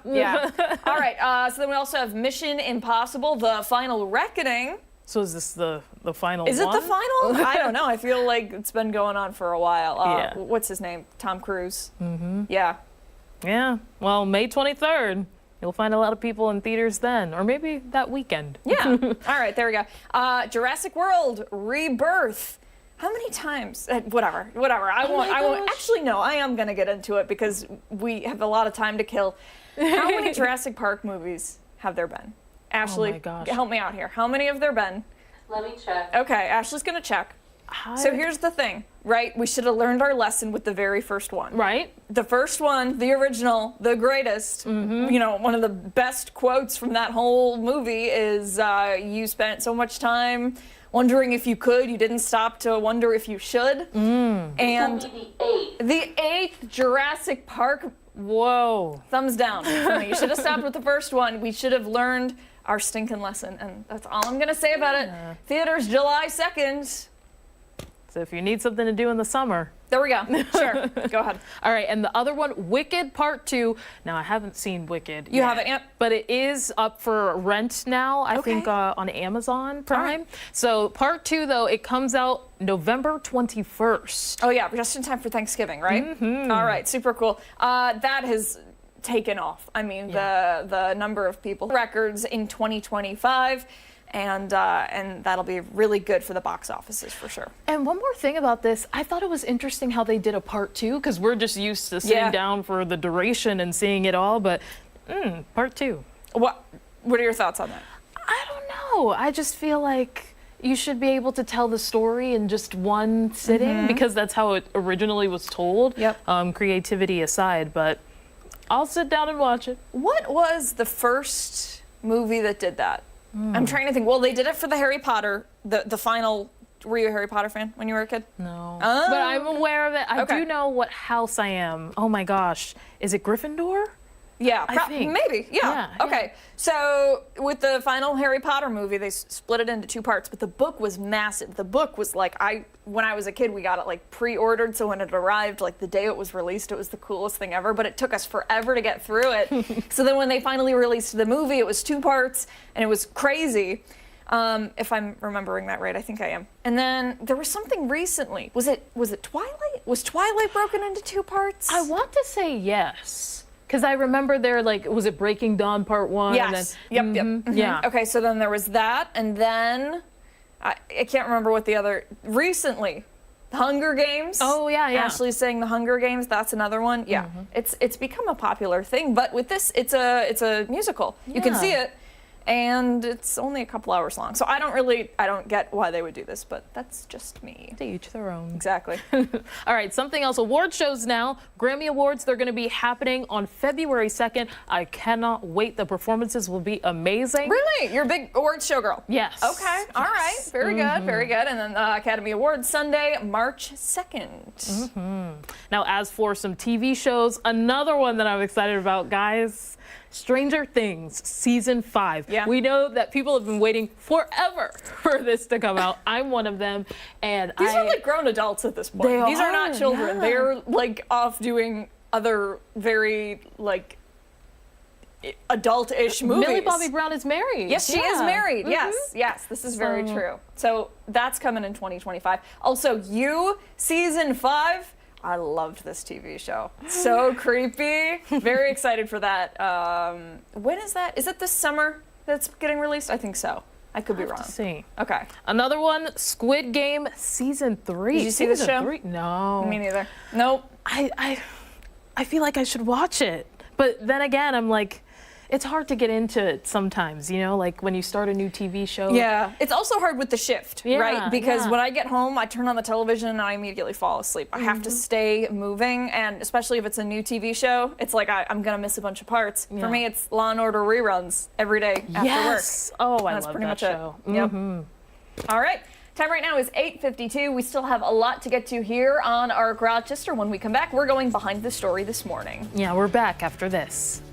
All right. So then we also have Mission Impossible: The Final Reckoning. So is this the final one? Is it the final? I don't know. I feel like it's been going on for a while. Yeah. What's his name? Tom Cruise. Yeah. Yeah. Well, May 23rd. You'll find a lot of people in theaters then, or maybe that weekend. Yeah. All right. There we go. Jurassic World: Rebirth. How many times? Whatever. I won't. Actually, no. I am gonna get into it because we have a lot of time to kill. How many Jurassic Park movies have there been? Ashley, my gosh. help me out here. How many have there been? Let me check. Okay, Ashley's gonna check. So here's the thing, right? We should have learned our lesson with the very first one. Right. The first one, the original, the greatest, you know, one of the best quotes from that whole movie is, you spent so much time wondering if you could, you didn't stop to wonder if you should. And the eighth Jurassic Park, whoa. thumbs down for me. You should have stopped with the first one. We should have learned our stinking lesson, and that's all I'm gonna say about it. Theaters July 2nd. So if you need something to do in the summer. There we go. Sure. Go ahead. All right, and the other one, Wicked Part 2. Now, I haven't seen Wicked You haven't yet? But it is up for rent now, I think, on Amazon Prime. So Part 2, though, it comes out November 21st. Oh, yeah, just in time for Thanksgiving, right? All right, super cool. That has taken off. I mean, the number of people records in 2025. And that'll be really good for the box offices for sure. And one more thing about this, I thought it was interesting how they did a part 2, because we're just used to sitting down for the duration and seeing it all, but part 2. What are your thoughts on that? I don't know. I just feel like you should be able to tell the story in just one sitting, because that's how it originally was told. Creativity aside, but I'll sit down and watch it. What was the first movie that did that? I'm trying to think. Well, they did it for the Harry Potter, the final. Were you a Harry Potter fan when you were a kid? No. But I'm aware of it. I do know what house I am. Oh my gosh. Is it Gryffindor? Yeah, I think. Maybe. Yeah. Okay. So with the final Harry Potter movie, they split it into 2 parts, but the book was massive. The book was like, when I was a kid, we got it like pre-ordered, so when it arrived, like the day it was released, it was the coolest thing ever, but it took us forever to get through it. So then when they finally released the movie, it was 2 parts, and it was crazy. If I'm remembering that right, I think I am. And then there was something recently. Was it Twilight? Was Twilight broken into 2 parts? I want to say yes. Because I remember was it Breaking Dawn Part 1? Yes. And then, Yep. Yeah. Okay, so then there was that, and then I can't remember what the other. Recently, The Hunger Games. Oh yeah. Ashley's saying The Hunger Games. That's another one. Yeah, it's become a popular thing, but with this, it's a musical. You can see it, and it's only a couple hours long. So I don't get why they would do this, but that's just me. To each their own. Exactly. All right, something else. Award shows now. Grammy Awards, they're going to be happening on February 2nd. I cannot wait. The performances will be amazing. Really? You're a big awards show girl? Yes. Okay. All right. Very good. Very good. And then the Academy Awards Sunday, March 2nd. Now, as for some TV shows, another one that I'm excited about, guys. Stranger Things Season 5. Yeah. We know that people have been waiting forever for this to come out. I'm one of them. And These are like grown adults at this point. These are not children. Yeah. They're like off doing other very like adult-ish movies. Millie Bobby Brown is married. Yes, she is married. Yes, this is very true. So that's coming in 2025. Also, You Season 5. I loved this TV show. So creepy. Very excited for that. When is that? Is it this summer that's getting released? I think so. I could be wrong. Let's see. Okay. Another one, Squid Game Season 3. Did you see this show? 3? No. Me neither. Nope. I feel like I should watch it. But then again, I'm like, it's hard to get into it sometimes, you know, like when you start a new TV show. Yeah, it's also hard with the shift, right? Because yeah. when I get home, I turn on the television and I immediately fall asleep. I have to stay moving, and especially if it's a new TV show, it's like I'm gonna miss a bunch of parts. For me, it's Law and Order reruns every day after work. Oh, I That's love pretty that much show. it. Yep. All right. Time right now is 8:52. We still have a lot to get to here on ARC Rochester. When we come back, we're going behind the story this morning. Yeah, we're back after this.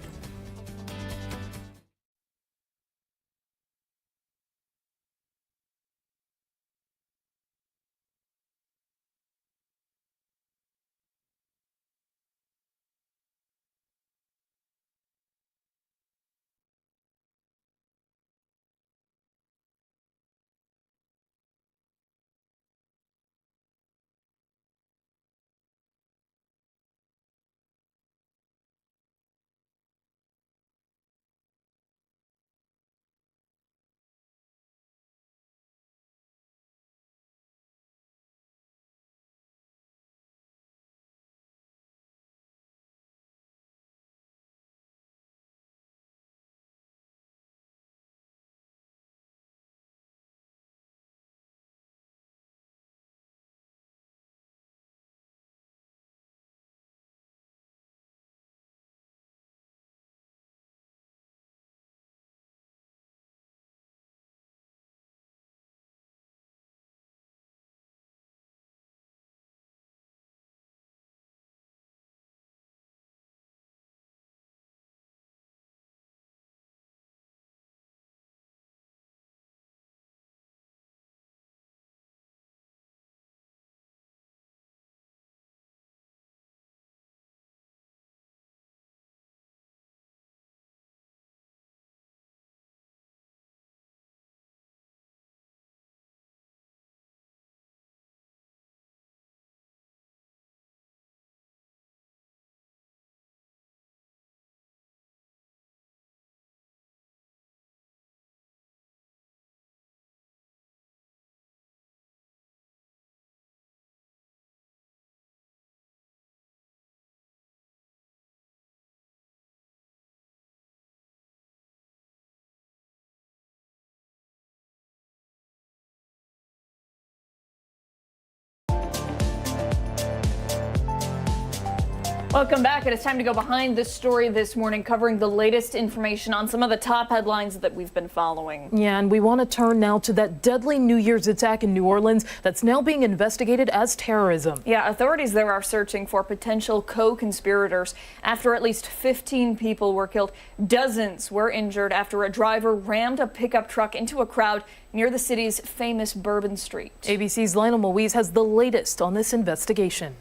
Welcome back. It is time to go behind the story this morning, covering the latest information on some of the top headlines that we've been following. Yeah, and we want to turn now to that deadly New Year's attack in New Orleans that's now being investigated as terrorism. Yeah, authorities there are searching for potential co-conspirators after at least 15 people were killed. Dozens were injured after a driver rammed a pickup truck into a crowd near the city's famous Bourbon Street. ABC's Lionel Moise has the latest on this investigation.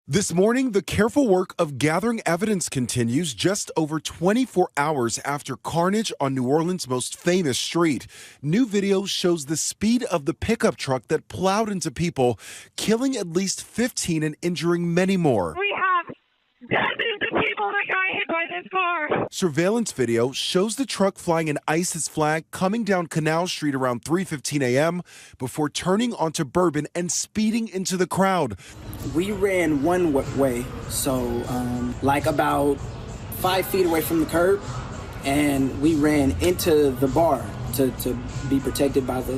This morning, the careful work of gathering evidence continues just over 24 hours after carnage on New Orleans' most famous street. New video shows the speed of the pickup truck that plowed into people, killing at least 15 and injuring many more. We have dozens of people that got hit by this car. Surveillance video shows the truck flying an ISIS flag coming down Canal Street around 3:15 a.m. before turning onto Bourbon and speeding into the crowd. We ran one way, so like about 5 feet away from the curb, and we ran into the bar to be protected by the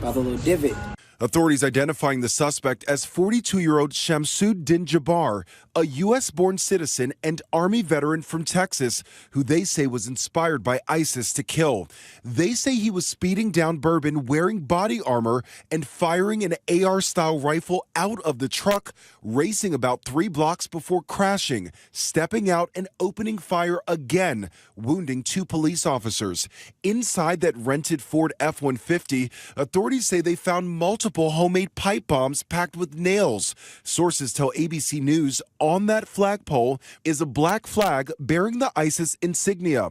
little divot. Authorities identifying the suspect as 42-year-old Shamsuddin Jabbar, a U.S.-born citizen and Army veteran from Texas, who they say was inspired by ISIS to kill. They say he was speeding down Bourbon wearing body armor and firing an AR-style rifle out of the truck, racing about 3 blocks before crashing, stepping out and opening fire again, wounding 2 police officers. Inside that rented Ford F-150, authorities say they found multiple homemade pipe bombs packed with nails. Sources tell ABC News on that flagpole is a black flag bearing the ISIS insignia.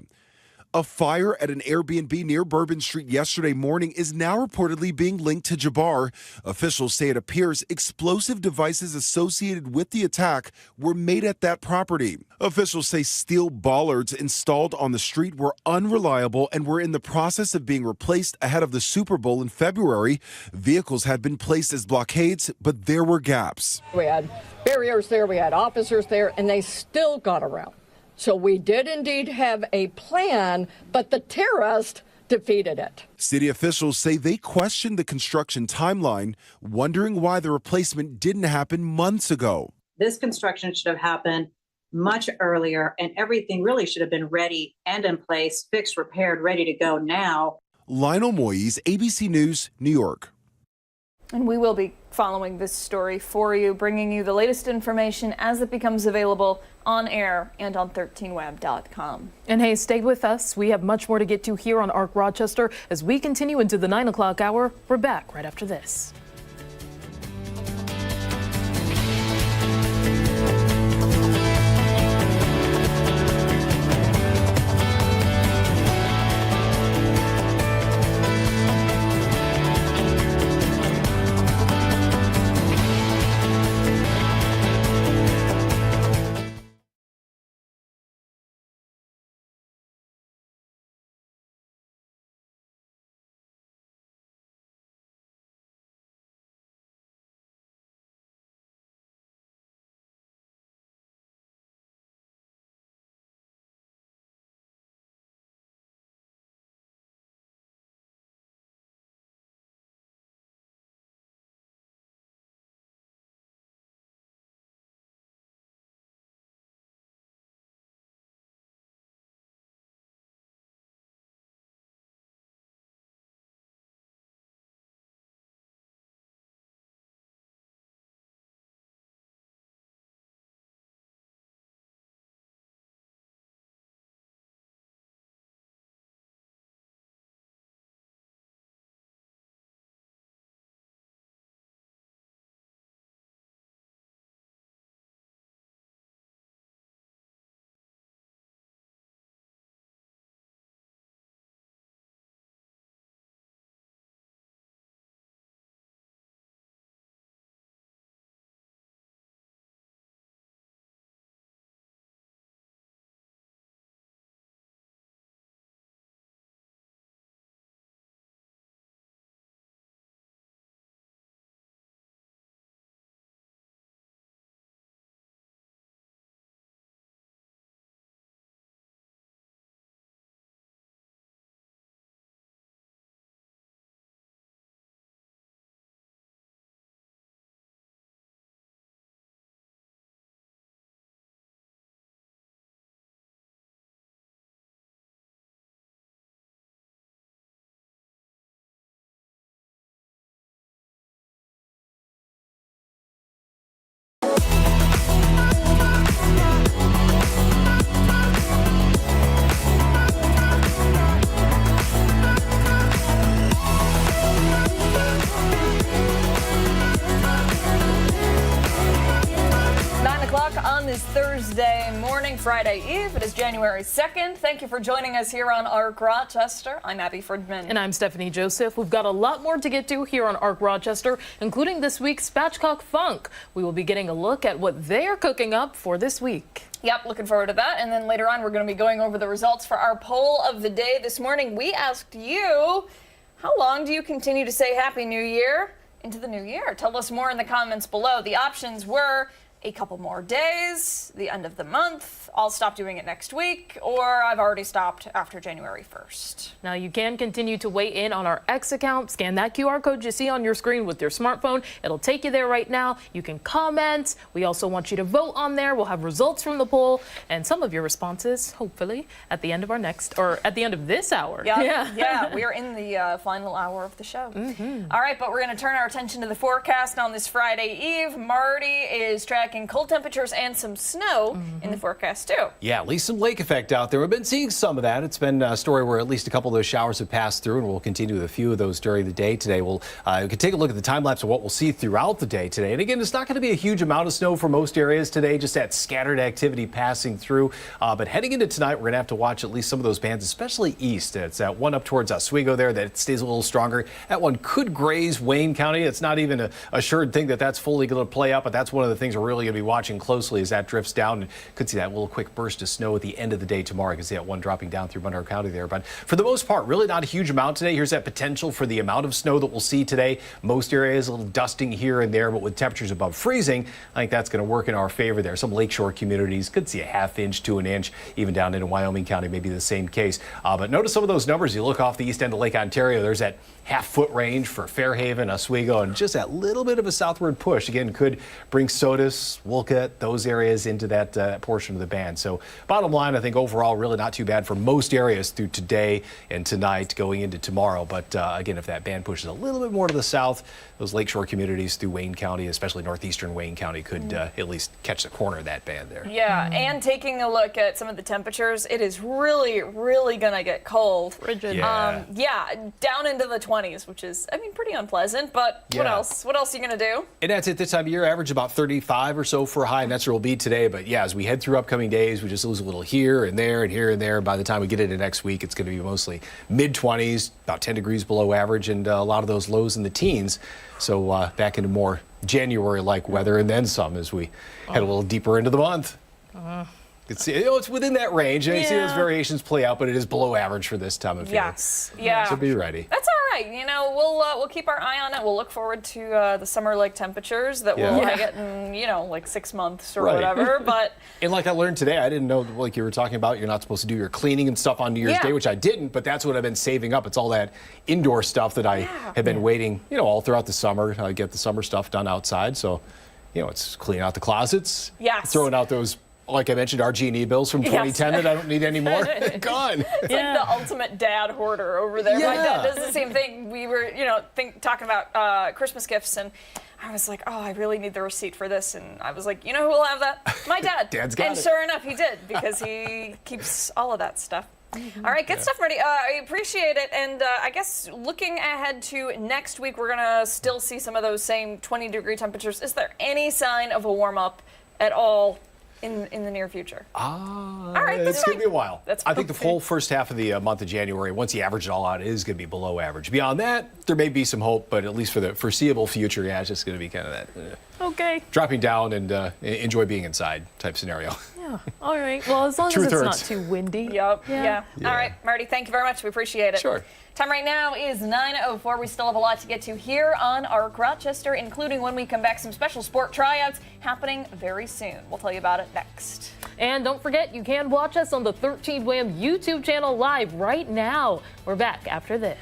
A fire at an Airbnb near Bourbon Street yesterday morning is now reportedly being linked to Jabbar. Officials say it appears explosive devices associated with the attack were made at that property. Officials say steel bollards installed on the street were unreliable and were in the process of being replaced ahead of the Super Bowl in February. Vehicles had been placed as blockades, but there were gaps. We had barriers there, we had officers there, and they still got around. So we did indeed have a plan, but the terrorists defeated it. City officials say they questioned the construction timeline, wondering why the replacement didn't happen months ago. This construction should have happened much earlier, and everything really should have been ready and in place, fixed, repaired, ready to go now. Lionel Moyes, ABC News, New York. And we will be following this story for you, bringing you the latest information as it becomes available on air and on 13web.com. And hey, stay with us. We have much more to get to here on ARC Rochester as we continue into the 9 o'clock hour. We're back right after this. On this Thursday morning, Friday Eve. It is January 2nd. Thank you for joining us here on ARC Rochester. I'm Abby Fridman. And I'm Stephanie Joseph. We've got a lot more to get to here on ARC Rochester, including this week's Spatchcock Funk. We will be getting a look at what they're cooking up for this week. Yep, looking forward to that. And then later on, we're going to be going over the results for our poll of the day. This morning, we asked you, how long do you continue to say Happy New Year into the new year? Tell us more in the comments below. The options were a couple more days, the end of the month, I'll stop doing it next week, or I've already stopped after January 1st. Now you can continue to weigh in on our X account. Scan that QR code you see on your screen with your smartphone. It'll take you there right now. You can comment. We also want you to vote on there. We'll have results from the poll and some of your responses, hopefully, at the end of at the end of this hour. Yeah, we are in the final hour of the show. All right, but we're going to turn our attention to the forecast on this Friday Eve. Marty is tracking cold temperatures and some snow in the forecast too. Yeah, at least some lake effect out there. We've been seeing some of that. It's been a story where at least a couple of those showers have passed through, and we'll continue with a few of those during the day today. We can take a look at the time lapse of what we'll see throughout the day today. And again, it's not going to be a huge amount of snow for most areas today, just that scattered activity passing through. But heading into tonight, we're going to have to watch at least some of those bands, especially east. It's that one up towards Oswego there that stays a little stronger. That one could graze Wayne County. It's not even a assured thing that that's fully going to play out, but that's one of the things we're really going to be watching closely as that drifts down. And could see that little quick burst of snow at the end of the day tomorrow. You can see that one dropping down through Monroe County there. But for the most part, really not a huge amount today. Here's that potential for the amount of snow that we'll see today. Most areas a little dusting here and there, but with temperatures above freezing, I think that's going to work in our favor there. Some lakeshore communities could see a half inch to an inch, even down into Wyoming County, maybe the same case. But notice some of those numbers. You look off the east end of Lake Ontario, there's that half-foot range for Fairhaven, Oswego, and just that little bit of a southward push. Again, could bring Sodus, Wolcott, those areas into that portion of the band. So bottom line, I think overall really not too bad for most areas through today and tonight going into tomorrow. But again, if that band pushes a little bit more to the south, those lakeshore communities through Wayne County, especially northeastern Wayne County, could at least catch the corner of that band there. Yeah, and taking a look at some of the temperatures, it is really, really going to get cold. Frigid. Yeah, down into the 20s, which is, I mean, pretty unpleasant, but what else? What else are you going to do? And that's at this time of year, average about 35 or so for a high, and that's where we'll be today. But yeah, as we head through upcoming days, we just lose a little here and there and here and there. By the time we get into next week, it's going to be mostly mid-20s, about 10 degrees below average, and a lot of those lows in the teens. So back into more January-like weather, and then some as we head a little deeper into the month. It's within that range. And you see those variations play out, but it is below average for this time of year. Yes, yeah. So be ready. That's all right. You know, we'll keep our eye on it. We'll look forward to the summer-like temperatures that we'll get in, like 6 months or whatever. But and like I learned today, I didn't know, like you were talking about, you're not supposed to do your cleaning and stuff on New Year's Day, which I didn't. But that's what I've been saving up. It's all that indoor stuff that I have been waiting, all throughout the summer. I get the summer stuff done outside. So, it's cleaning out the closets. Yes. Throwing out those, like I mentioned, RG&E bills from 2010 that I don't need anymore. Gone. It's like the ultimate dad hoarder over there. My dad does the same thing. We were, talking about Christmas gifts, and I was like, oh, I really need the receipt for this. And I was like, who will have that? My dad. Dad's got and it. Sure enough, he did, because he keeps all of that stuff. All right, good stuff, Marty. I appreciate it. And I guess looking ahead to next week, we're going to still see some of those same 20-degree temperatures. Is there any sign of a warm-up at all in the near future? All right, it's going to be a while. That's I think the full first half of the month of January, once you average it all out, is going to be below average. Beyond that, there may be some hope, but at least for the foreseeable future, it's just going to be kind of that dropping down and enjoy being inside type scenario. Yeah. All right. Well, as long as it's not too windy. Yep. Yeah. All right, Marty, thank you very much. We appreciate it. Sure. Time right now is 9:04. We still have a lot to get to here on ARC Rochester, including when we come back, some special sport tryouts happening very soon. We'll tell you about it next. And don't forget, you can watch us on the 13 WHAM YouTube channel live right now. We're back after this.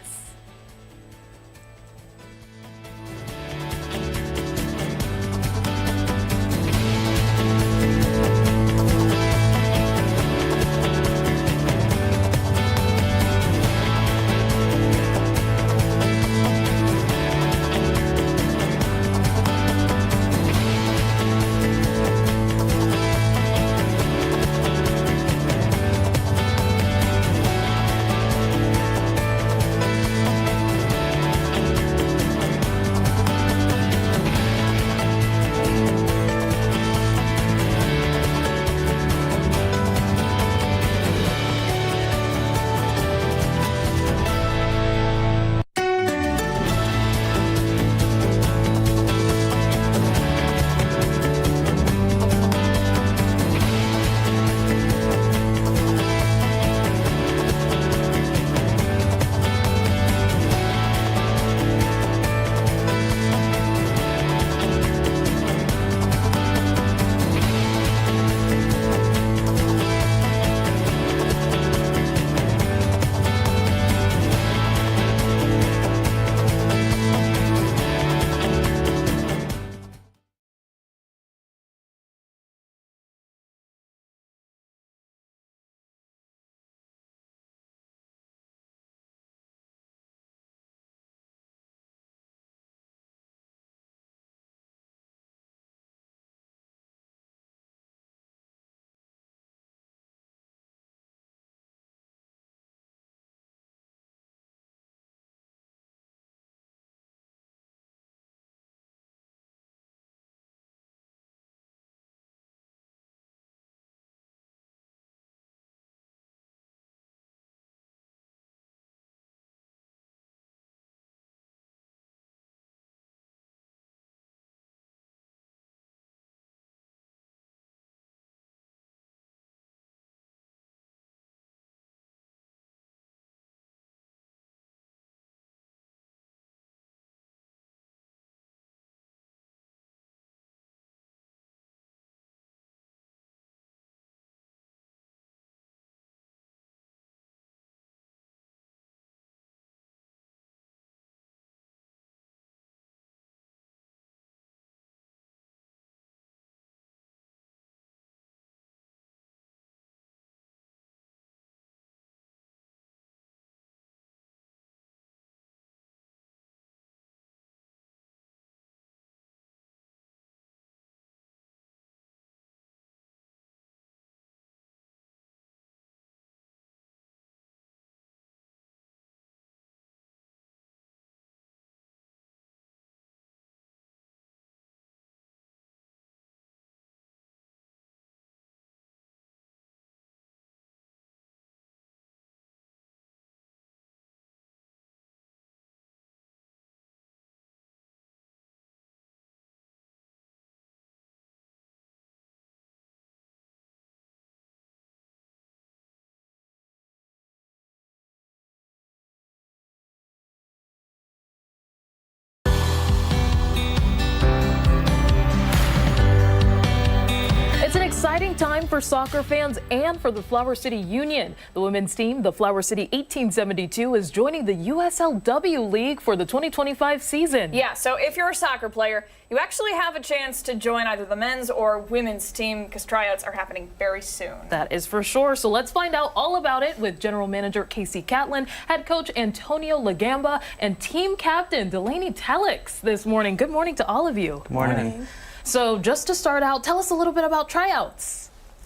time for soccer fans and for the Flower City Union. The women's team, the Flower City 1872, is joining the USLW League for the 2025 season. Yeah, so if you're a soccer player, you actually have a chance to join either the men's or women's team because tryouts are happening very soon. That is for sure. So let's find out all about it with General Manager Casey Catlin, Head Coach Antonio Lagamba, and Team Captain Delaney Telix this morning. Good morning to all of you. Good morning. So just to start out, tell us a little bit about tryouts.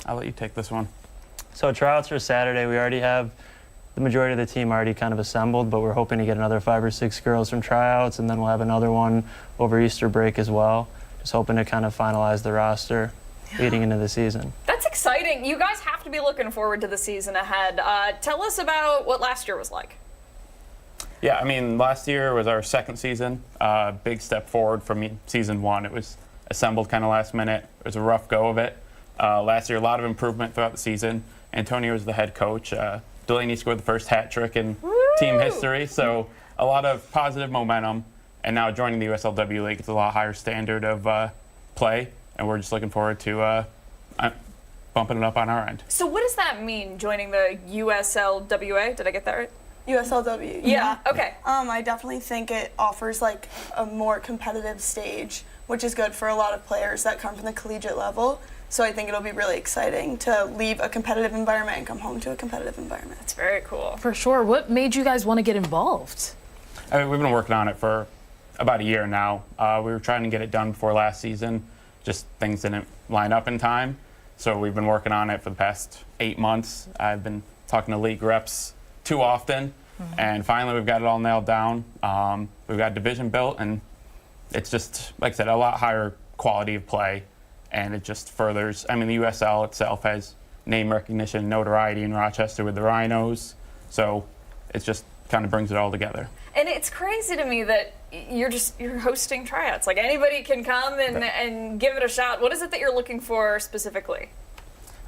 I'll let you take this one. So tryouts for Saturday, we already have the majority of the team already kind of assembled, but we're hoping to get another 5 or 6 girls from tryouts, and then we'll have another one over Easter break as well. Just hoping to kind of finalize the roster leading into the season. That's exciting. You guys have to be looking forward to the season ahead. Tell us about what last year was like. Yeah, I mean, last year was our second season. Big step forward from season 1. It was assembled kind of last minute. It was a rough go of it. Last year, a lot of improvement throughout the season. Antonio was the head coach. Delaney scored the first hat trick in team history, so a lot of positive momentum. And now joining the USLW League, it's a lot higher standard of play, and we're just looking forward to bumping it up on our end. So what does that mean, joining the USLWA? Did I get that right? USLW. Yeah, okay. I definitely think it offers like a more competitive stage, which is good for a lot of players that come from the collegiate level. So I think it'll be really exciting to leave a competitive environment and come home to a competitive environment. That's very cool. For sure. What made you guys want to get involved? I mean, we've been working on it for about a year now. We were trying to get it done before last season. Just things didn't line up in time. So we've been working on it for the past 8 months. I've been talking to league reps too often, and finally we've got it all nailed down. We've got division built, and it's just, like I said, a lot higher quality of play, and it just furthers. I mean, the USL itself has name recognition, notoriety in Rochester with the Rhinos, so it just kind of brings it all together. And it's crazy to me that you're hosting tryouts. Like anybody can come and give it a shot. What is it that you're looking for specifically?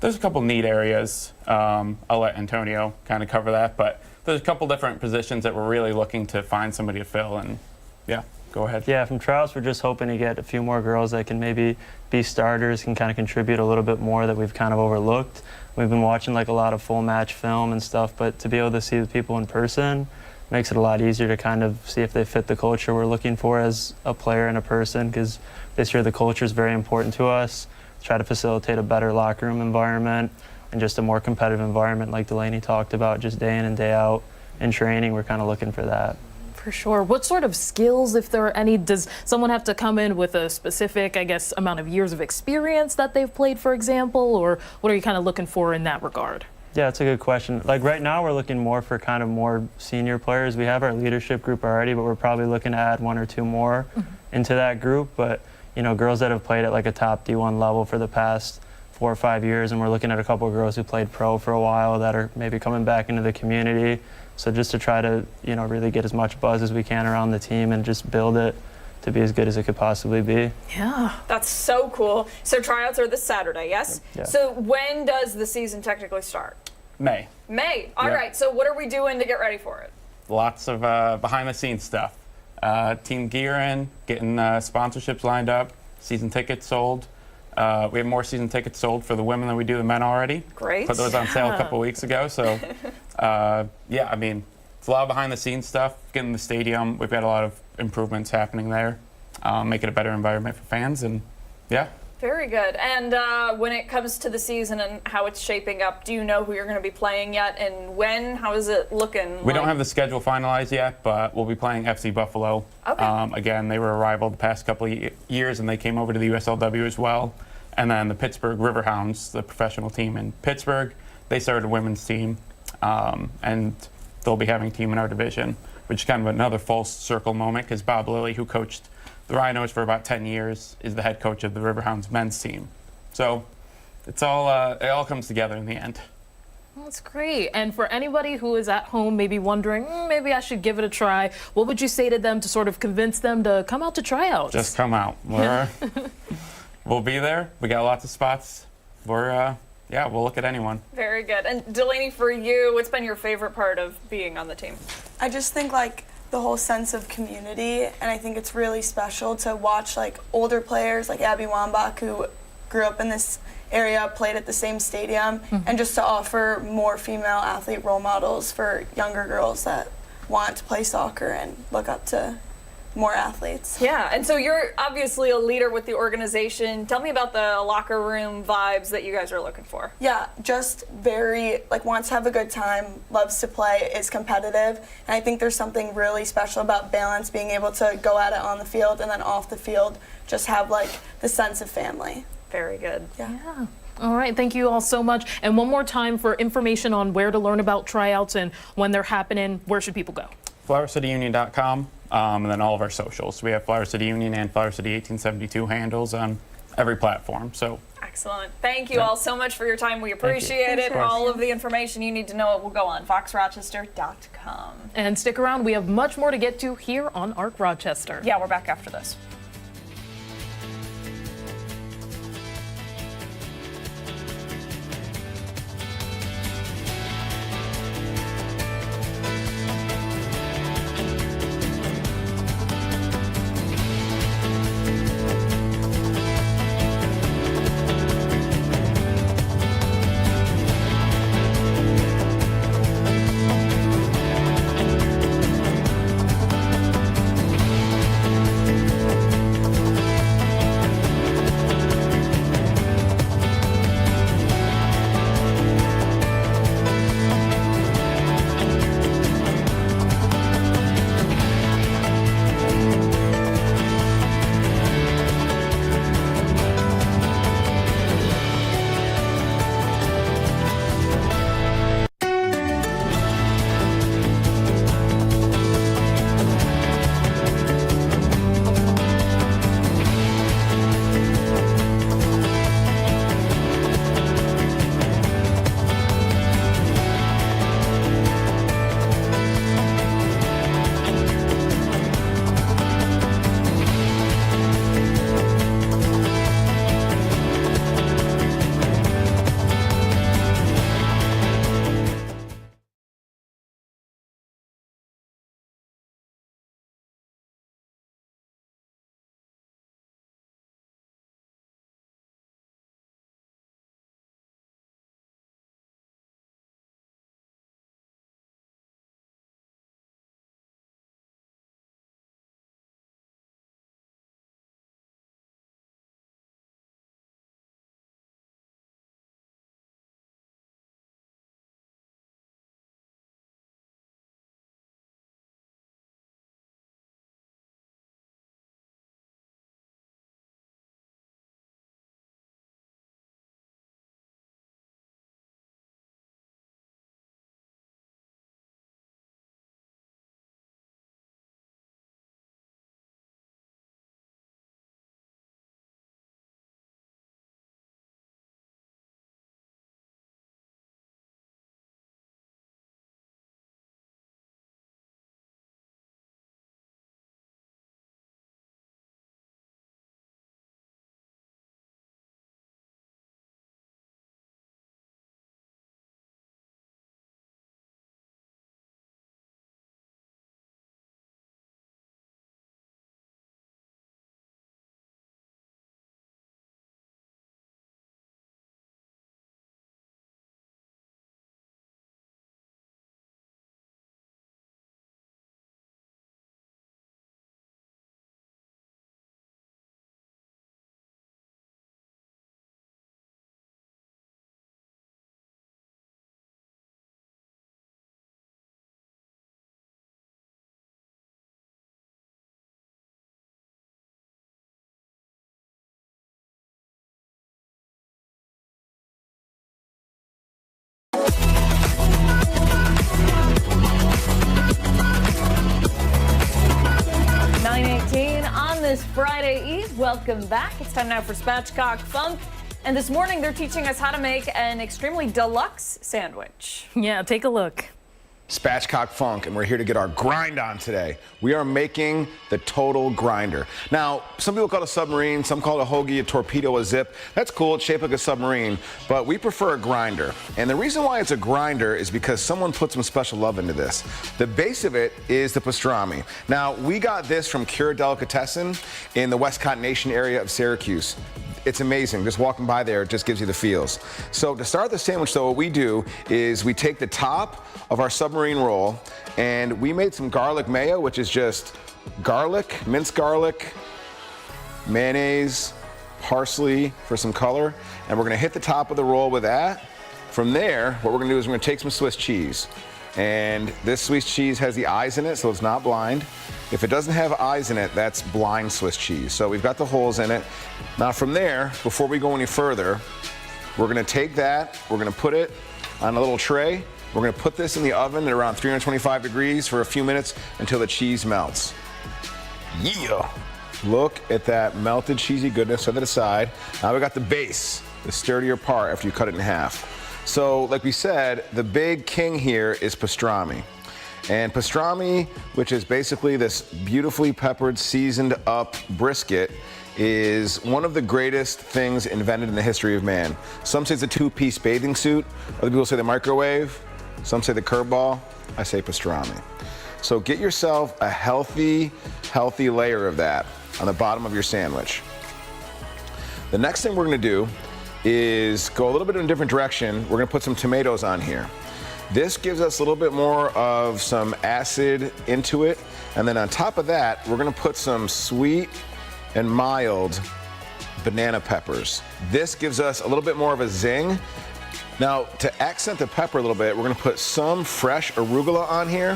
There's a couple neat areas. I'll let Antonio kind of cover that, but there's a couple different positions that we're really looking to find somebody to fill, and yeah, go ahead. Yeah, from tryouts, we're just hoping to get a few more girls that can maybe be starters, can kind of contribute a little bit more that we've kind of overlooked. We've been watching like a lot of full match film and stuff, but to be able to see the people in person makes it a lot easier to kind of see if they fit the culture we're looking for as a player and a person, because this year the culture is very important to us. Try to facilitate a better locker room environment and just a more competitive environment like Delaney talked about, just day in and day out in training. We're kind of looking for that. For sure. What sort of skills, if there are any, does someone have to come in with a specific, I guess, amount of years of experience that they've played, for example, or what are you kind of looking for in that regard? Yeah, that's a good question. Like right now, we're looking more for kind of more senior players. We have our leadership group already, but we're probably looking to add 1 or 2 more into that group. But you know, girls that have played at like a top D1 level for the past 4 or 5 years, and we're looking at a couple of girls who played pro for a while that are maybe coming back into the community. So just to try to, you know, really get as much buzz as we can around the team and just build it to be as good as it could possibly be. Yeah. That's so cool. So tryouts are this Saturday, yes? Yeah. So when does the season technically start? May. May. All Yep. right. So what are we doing to get ready for it? Lots of behind-the-scenes stuff. Team gear in, getting sponsorships lined up, season tickets sold. We have more season tickets sold for the women than we do the men already. Great. Put those on sale a couple weeks ago. So, yeah, I mean, it's a lot of behind-the-scenes stuff. Getting the stadium, we've got a lot of improvements happening there, make it a better environment for fans, and yeah. Very good. And when it comes to the season and how it's shaping up, do you know who you're going to be playing yet and when? How is it looking? We don't have the schedule finalized yet, but we'll be playing FC Buffalo. Okay. Again, they were a rival the past couple of years, and they came over to the USLW as well. And then the Pittsburgh Riverhounds, the professional team in Pittsburgh, they started a women's team, and they'll be having a team in our division, which is kind of another full circle moment because Bob Lilly, who coached the Rhinos for about 10 years, is the head coach of the Riverhounds men's team. So it's all it all comes together in the end. That's great. And for anybody who is at home maybe wondering, maybe I should give it a try, what would you say to them to sort of convince them to come out to tryouts? Just come out. We'll be there. We got lots of spots. Yeah, we'll look at anyone. Very good. And Delaney, for you, what's been your favorite part of being on the team? I just think like the whole sense of community, and I think it's really special to watch like older players like Abby Wambach, who grew up in this area played at the same stadium, and just to offer more female athlete role models for younger girls that want to play soccer and look up to more athletes. Yeah, and so you're obviously a leader with the organization. Tell me about the locker room vibes that you guys are looking for. Yeah, just very, wants to have a good time, loves to play, is competitive, and I think there's something really special about balance, being able to go at it on the field and then off the field, just have, the sense of family. Very good. Yeah. All right, thank you all so much. And one more time for information on where to learn about tryouts and when they're happening, where should people go? flowercityunion.com, and then all of our socials. We have Flower City Union and Flower City 1872 handles on every platform. So excellent. Thank you all so much for your time. We appreciate it. All of the information you need to know will go on foxrochester.com. And stick around. We have much more to get to here on ARC Rochester. Yeah, we're back after this. this Friday Eve. Welcome back. It's time now for Spatchcock Funk. And this morning, they're teaching us how to make an extremely deluxe sandwich. Yeah, take a look. Spatchcock Funk, and we're here to get our grind on today. We are making the total grinder. Now, some people call it a submarine, some call it a hoagie, a torpedo, a zip. That's cool, it's shaped like a submarine, but we prefer a grinder. And the reason why it's a grinder is because someone put some special love into this. The base of it is the pastrami. Now, we got this from Cure Delicatessen in the Westcott Nation area of Syracuse. It's amazing. Just walking by there, it just gives you the feels. So to start the sandwich, though, what we do is we take the top of our submarine roll, and we made some garlic mayo, which is just garlic, minced garlic, mayonnaise, parsley for some color, and we're gonna hit the top of the roll with that. From there, what we're gonna do is we're gonna take some Swiss cheese. And this Swiss cheese has the eyes in it, so it's not blind. If it doesn't have eyes in it, that's blind Swiss cheese. So we've got the holes in it. Now from there, before we go any further, we're gonna take that, we're gonna put it on a little tray. We're gonna put this in the oven at around 325 degrees for a few minutes until the cheese melts. Yeah! Look at that melted cheesy goodness. Set it aside. Now we got the base, the sturdier part after you cut it in half. So, like we said, the big king here is pastrami. And pastrami, which is basically this beautifully peppered, seasoned up brisket, is one of the greatest things invented in the history of man. Some say it's a two-piece bathing suit. Other people say the microwave. Some say the curveball. I say pastrami. So get yourself a healthy layer of that on the bottom of your sandwich. The next thing we're gonna do is go a little bit in a different direction. We're gonna put some tomatoes on here. This gives us a little bit more of some acid into it. And then on top of that, we're gonna put some sweet and mild banana peppers. This gives us a little bit more of a zing. Now, to accent the pepper a little bit, we're gonna put some fresh arugula on here,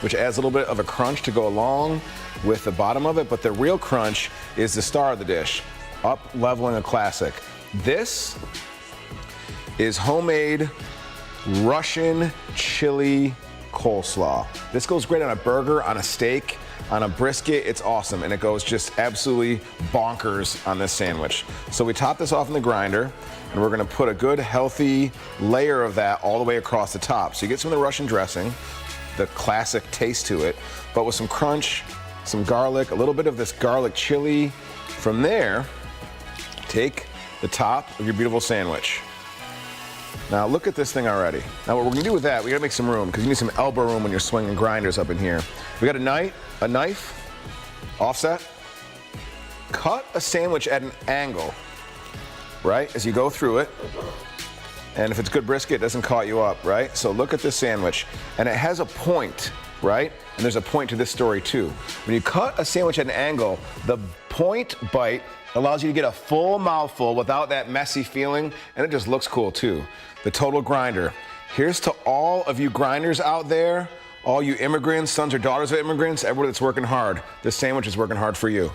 which adds a little bit of a crunch to go along with the bottom of it. But the real crunch is the star of the dish, up-leveling a classic. This is homemade Russian chili coleslaw. This goes great on a burger, on a steak, on a brisket. It's awesome, and it goes just absolutely bonkers on this sandwich. So we top this off in the grinder, and we're gonna put a good, healthy layer of that all the way across the top. So you get some of the Russian dressing, the classic taste to it, but with some crunch, some garlic, a little bit of this garlic chili. From there, take the top of your beautiful sandwich. Now look at this thing already. Now what we're gonna do with that, we gotta make some room, because you need some elbow room when you're swinging grinders up in here. We got a knife, offset. Cut a sandwich at an angle, right, as you go through it. And if it's good brisket, it doesn't cut you up, right? So look at this sandwich, and it has a point, right? And there's a point to this story too. When you cut a sandwich at an angle, the point bite allows you to get a full mouthful without that messy feeling, and it just looks cool too. The Total Grinder. Here's to all of you grinders out there, all you immigrants, sons or daughters of immigrants, everybody that's working hard. This sandwich is working hard for you.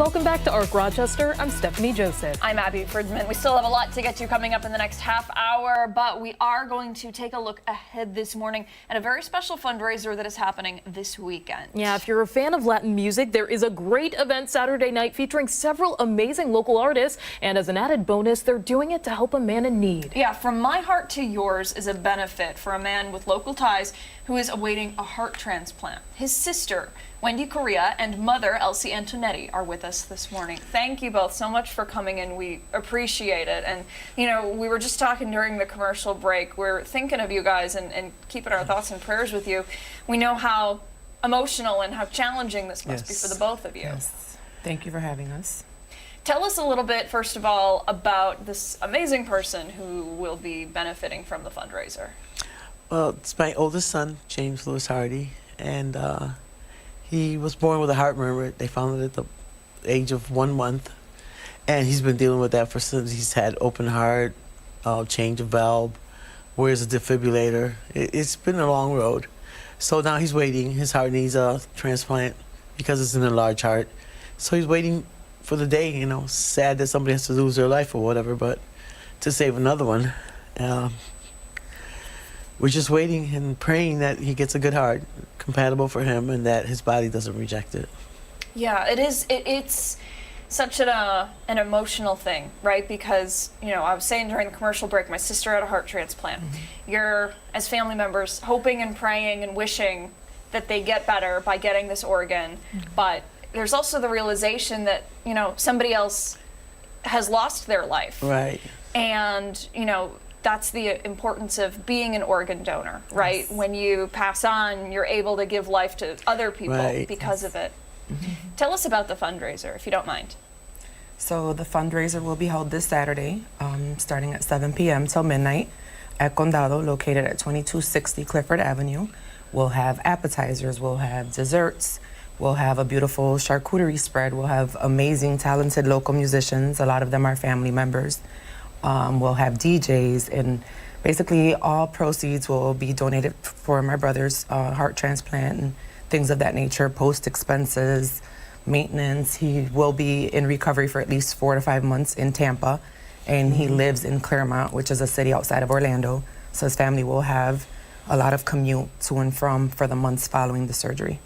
welcome back to ARC Rochester. I'm Stephanie Joseph. I'm Abby Fridman. We still have a lot to get to coming up in the next half hour, but we are going to take a look ahead this morning at a very special fundraiser that is happening this weekend. Yeah, if you're a fan of Latin music, there is a great event Saturday night featuring several amazing local artists. And as an added bonus, they're doing it to help a man in need. Yeah, From My Heart to Yours is a benefit for a man with local ties who is awaiting a heart transplant. His sister, Wendy Correa, and mother, Elsie Antonetti, are with us this morning. Thank you both so much for coming in. We appreciate it. And, you know, we were just talking during the commercial break. We're thinking of you guys and keeping our thoughts and prayers with you. We know how emotional and how challenging this must be for the both of you. Yes. Thank you for having us. Tell us a little bit, first of all, about this amazing person who will be benefiting from the fundraiser. Well, it's my oldest son, James Lewis Hardy, and he was born with a heart murmur. They found it at the age of 1 month, and he's been dealing with that for since. He's had open heart, change of valve, wears a defibrillator. It's been a long road. So now he's waiting. His heart needs a transplant because it's an enlarged heart. So he's waiting for the day, you know. Sad that somebody has to lose their life or whatever, but to save another one. We're just waiting and praying that he gets a good heart, compatible for him, and that his body doesn't reject it. Yeah, it is. It's such an emotional thing, right? Because, you know, I was saying during the commercial break, my sister had a heart transplant. You're, as family members, hoping and praying and wishing that they get better by getting this organ. But there's also the realization that, you know, somebody else has lost their life. Right. And, you know, that's the importance of being an organ donor, right? Yes. When you pass on, you're able to give life to other people because of it. Tell us about the fundraiser, if you don't mind. So the fundraiser will be held this Saturday, starting at 7 p.m. till midnight at Condado, located at 2260 Clifford Avenue. We'll have appetizers, we'll have desserts, we'll have a beautiful charcuterie spread, we'll have amazing, talented local musicians. A lot of them are family members. We'll have DJs, and basically all proceeds will be donated for my brother's heart transplant and things of that nature, post expenses, maintenance. He will be in recovery for at least 4 to 5 months in Tampa, and he lives in Claremont, which is a city outside of Orlando. So his family will have a lot of commute to and from for the months following the surgery.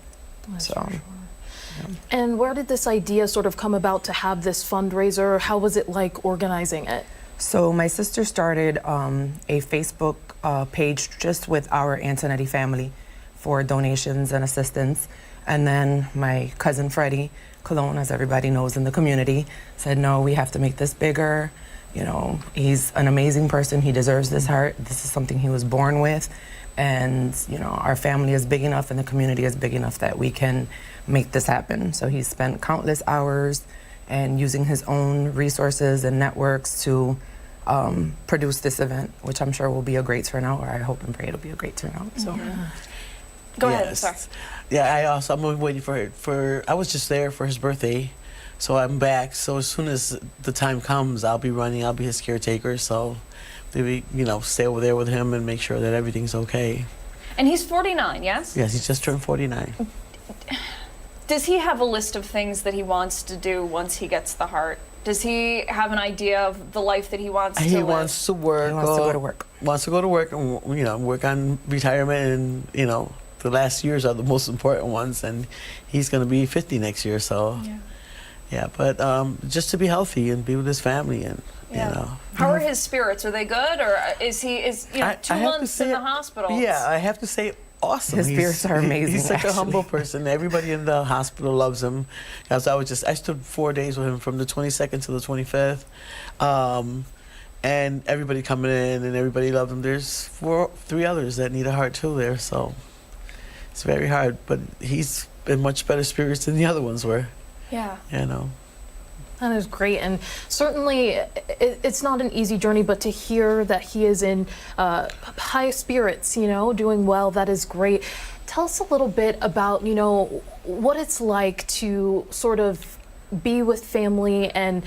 And where did this idea sort of come about to have this fundraiser? How was it like organizing it? So my sister started a Facebook page just with our Antonetti family for donations and assistance. And then my cousin Freddie Colon, as everybody knows in the community, said, no, we have to make this bigger. You know, he's an amazing person. He deserves this heart. This is something he was born with. And, you know, our family is big enough and the community is big enough that we can make this happen. So he's spent countless hours and using his own resources and networks to produce this event, which I'm sure will be a great turnout, or I hope and pray it'll be a great turnout. So, Go ahead, sorry. Yeah, I'm waiting for I was just there for his birthday, so I'm back. So as soon as the time comes, I'll be running. I'll be his caretaker. So, maybe, you know, stay over there with him and make sure that everything's okay. And he's 49, yes? Yes, he just turned 49. Does he have a list of things that he wants to do once he gets the heart? Does he have an idea of the life that he wants to live? He wants to work. He wants to go to work. Wants to go to work and, you know, work on retirement, and, you know, the last years are the most important ones, and he's going to be 50 next year, so but just to be healthy and be with his family, and you know. How are his spirits? Are they good, or is you know, 2 months in the hospital? Yeah, I have to say, awesome. His spirits are amazing. He's such a humble person. Everybody in the hospital loves him. As I stood 4 days with him from the 22nd to the 25th. And everybody coming in and everybody loved him. There's 3 others that need a heart too there, so it's very hard. But he's in much better spirits than the other ones were. Yeah. You know. That is great, and certainly it's not an easy journey, but to hear that he is in high spirits, you know, doing well, that is great. Tell us a little bit about, you know, what it's like to sort of be with family and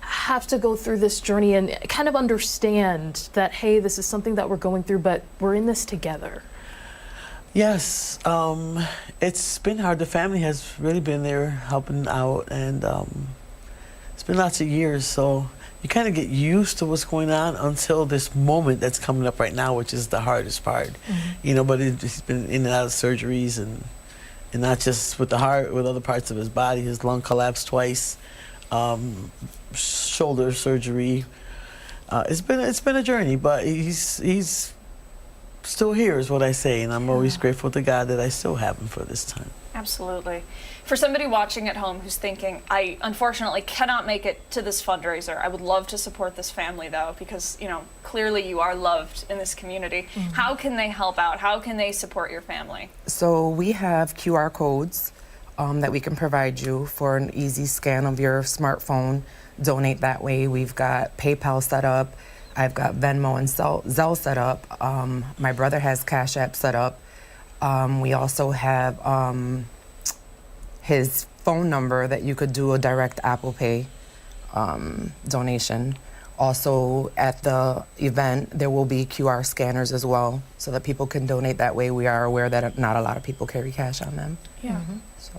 have to go through this journey and kind of understand that, hey, this is something that we're going through, but we're in this together. Yes, it's been hard. The family has really been there helping out, and it's been lots of years, so you kind of get used to what's going on until this moment that's coming up right now, which is the hardest part. You know, but he's been in and out of surgeries, and not just with the heart, with other parts of his body. His lung collapsed twice, shoulder surgery. It's been a journey, but he's still here is what I say, and I'm always grateful to God that I still have him for this time. Absolutely. For somebody watching at home who's thinking, I unfortunately cannot make it to this fundraiser, I would love to support this family though, because, you know, clearly you are loved in this community. How can they help out? How can they support your family? So we have QR codes that we can provide you for an easy scan of your smartphone. Donate that way. We've got PayPal set up. I've got Venmo and Zelle set up. My brother has Cash App set up. We also have his phone number that you could do a direct Apple Pay donation. Also, at the event, there will be QR scanners as well, so that people can donate that way. We are aware that not a lot of people carry cash on them. Yeah. So.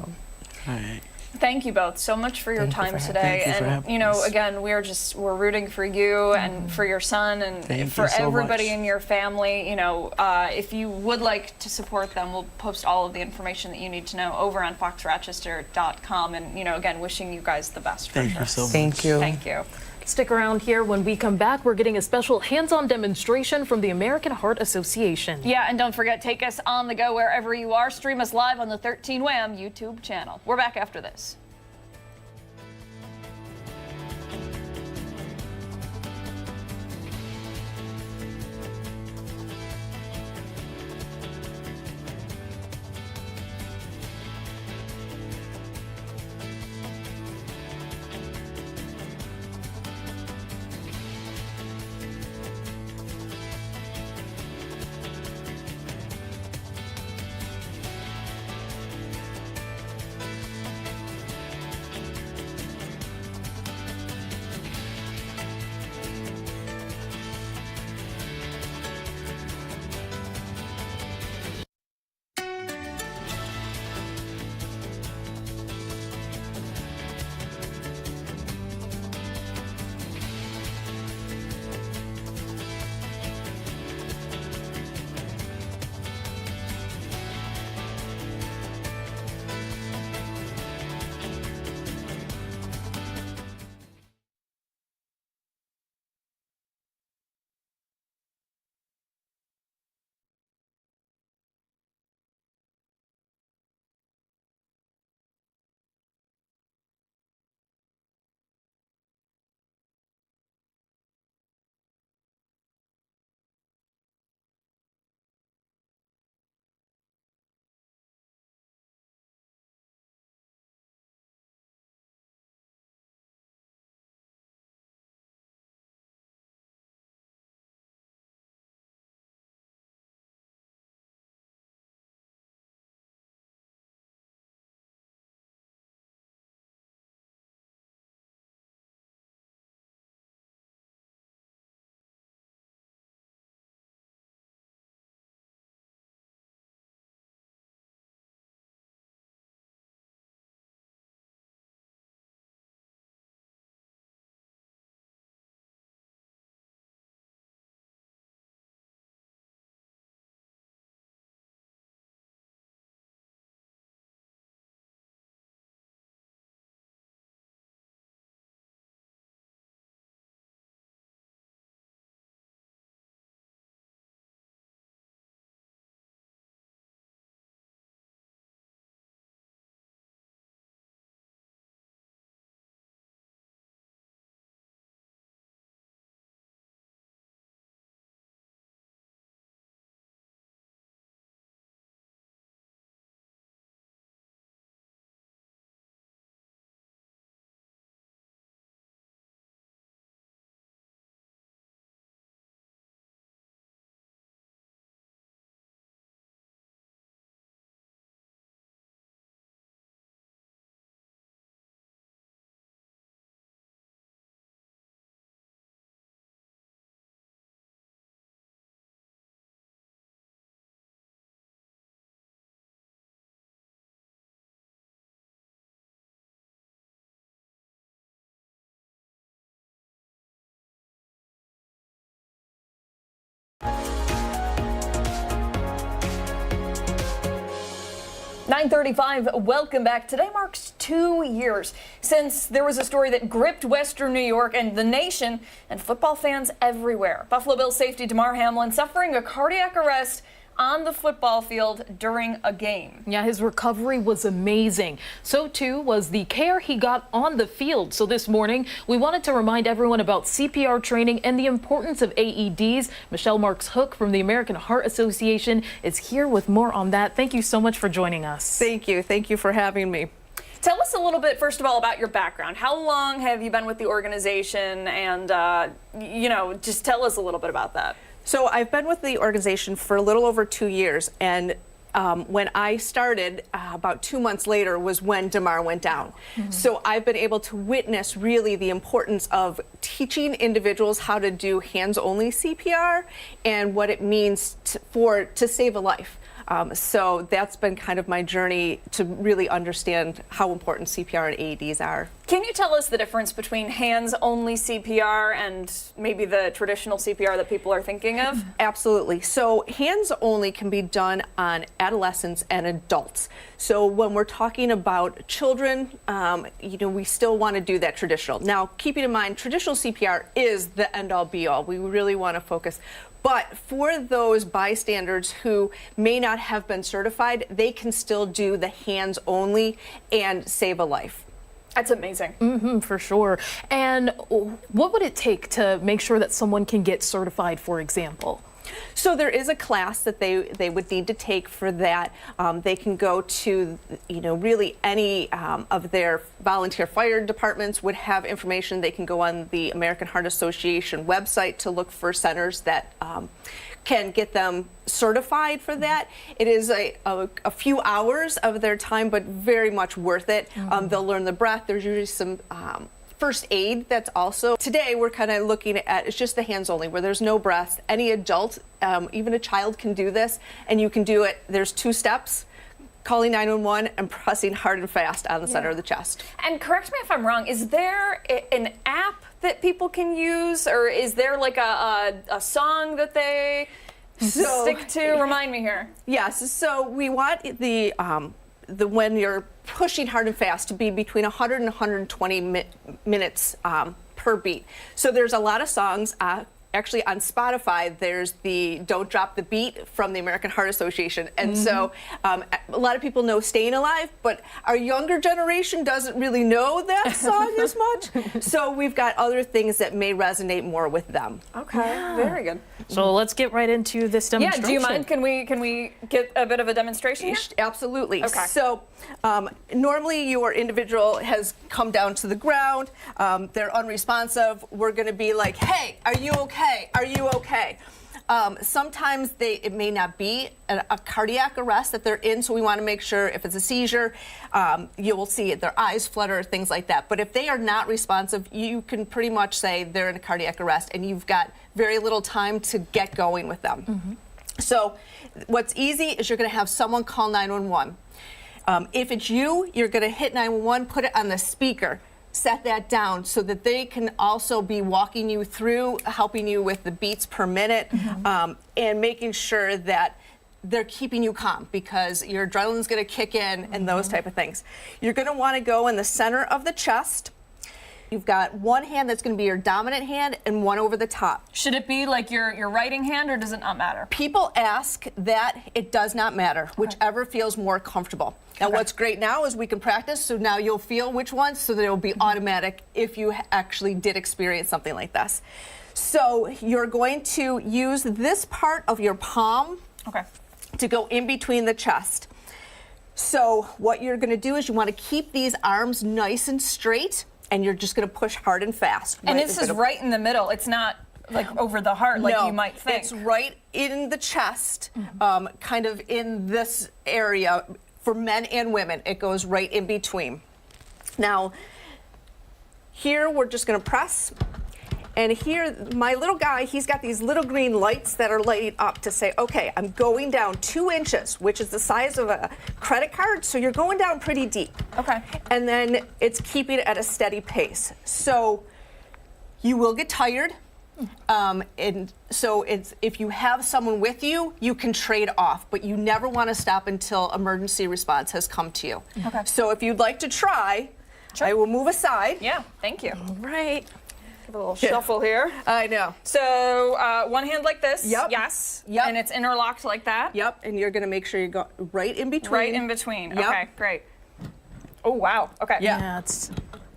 All right. Thank you both so much for your time today. And you know, again, we're rooting for you and for your son and for everybody in your family. You know, if you would like to support them, we'll post all of the information that you need to know over on foxrochester.com. And you know, again, wishing you guys the best. Thank you so much. Thank you. Thank you. Stick around here. When we come back, we're getting a special hands-on demonstration from the American Heart Association. Yeah, and don't forget, take us on the go wherever you are. Stream us live on the 13 Wham YouTube channel. We're back after this. 9:35. Welcome back. Today marks 2 years since there was a story that gripped Western New York and the nation and football fans everywhere. Buffalo Bills safety Damar Hamlin suffering a cardiac arrest on the football field during a game. Yeah, his recovery was amazing. So too was the care he got on the field. So this morning, we wanted to remind everyone about CPR training and the importance of AEDs. Michelle Marks Hook from the American Heart Association is here with more on that. Thank you so much for joining us. Thank you. Thank you for having me. Tell us a little bit, first of all, about your background. How long have you been with the organization? And, just tell us a little bit about that. So I've been with the organization for a little over 2 years, and when I started, about 2 months later was when Damar went down. So I've been able to witness really the importance of teaching individuals how to do hands-only CPR and what it means to save a life. So that's been kind of my journey to really understand how important CPR and AEDs are. Can you tell us the difference between hands-only CPR and maybe the traditional CPR that people are thinking of? Absolutely. So hands-only can be done on adolescents and adults. So when we're talking about children, we still want to do that traditional. Now, keeping in mind, traditional CPR is the end-all be-all. We really want to focus. But for those bystanders who may not have been certified, they can still do the hands-only and save a life. That's amazing. For sure. And what would it take to make sure that someone can get certified, for example? So there is a class that they would need to take for that. They can go to, really any of their volunteer fire departments would have information. They can go on the American Heart Association website to look for centers that can get them certified for that. It is a few hours of their time, but very much worth it. They'll learn the breath. There's usually some first aid that's also. Today we're kind of looking at, it's just the hands only, where there's no breath. Any adult, even a child can do this, and you can do it. There's 2 steps. Calling 911 and pressing hard and fast on the center of the chest. And correct me if I'm wrong, is there an app that people can use, or is there like a song that they stick to? Remind me here. Yes, so we want the when you're pushing hard and fast to be between 100 and 120 minutes per beat. So there's a lot of songs. Actually, on Spotify, there's the Don't Drop the Beat from the American Heart Association. And so a lot of people know Staying Alive, but our younger generation doesn't really know that song as much. So we've got other things that may resonate more with them. Okay, very good. So let's get right into this demonstration. Yeah, do you mind? Can we get a bit of a demonstration here? Absolutely. Okay. So normally your individual has come down to the ground. They're unresponsive. We're going to be like, hey, are you okay? Are you okay? Sometimes it may not be a cardiac arrest that they're in, so we want to make sure if it's a seizure, you will see their eyes flutter, things like that. But if they are not responsive, you can pretty much say they're in a cardiac arrest, and you've got very little time to get going with them. So what's easy is you're going to have someone call 911. If it's you, you're going to hit 911, put it on the speaker. Set that down so that they can also be walking you through, helping you with the beats per minute, and making sure that they're keeping you calm, because your adrenaline's going to kick in and those type of things. You're going to want to go in the center of the chest. You've got one hand that's going to be your dominant hand and one over the top. Should it be like your writing hand, or does it not matter? People ask that. It does not matter, whichever feels more comfortable. Now, what's great now is we can practice, so now you'll feel which ones, so that it'll be automatic if you actually did experience something like this. So you're going to use this part of your palm to go in between the chest. So what you're going to do is you want to keep these arms nice and straight, and you're just going to push hard and fast. And this is right in the middle. It's not like over the heart like you might think. It's right in the chest, kind of in this area. For men and women, it goes right in between. Now, here we're just going to press. And here, my little guy, he's got these little green lights that are lighting up to say, okay, I'm going down 2 inches, which is the size of a credit card. So you're going down pretty deep. Okay. And then it's keeping it at a steady pace. So you will get tired. And so if you have someone with you, you can trade off, but you never want to stop until emergency response has come to you. Okay. So if you'd like to try, I will move aside. Yeah, thank you. All right. Give a little shuffle here. I know. So one hand like this. Yep. Yes. Yep. And it's interlocked like that. Yep. And you're going to make sure you go right in between. Right in between. Yep. Okay, great. Oh, wow. Okay. Yeah.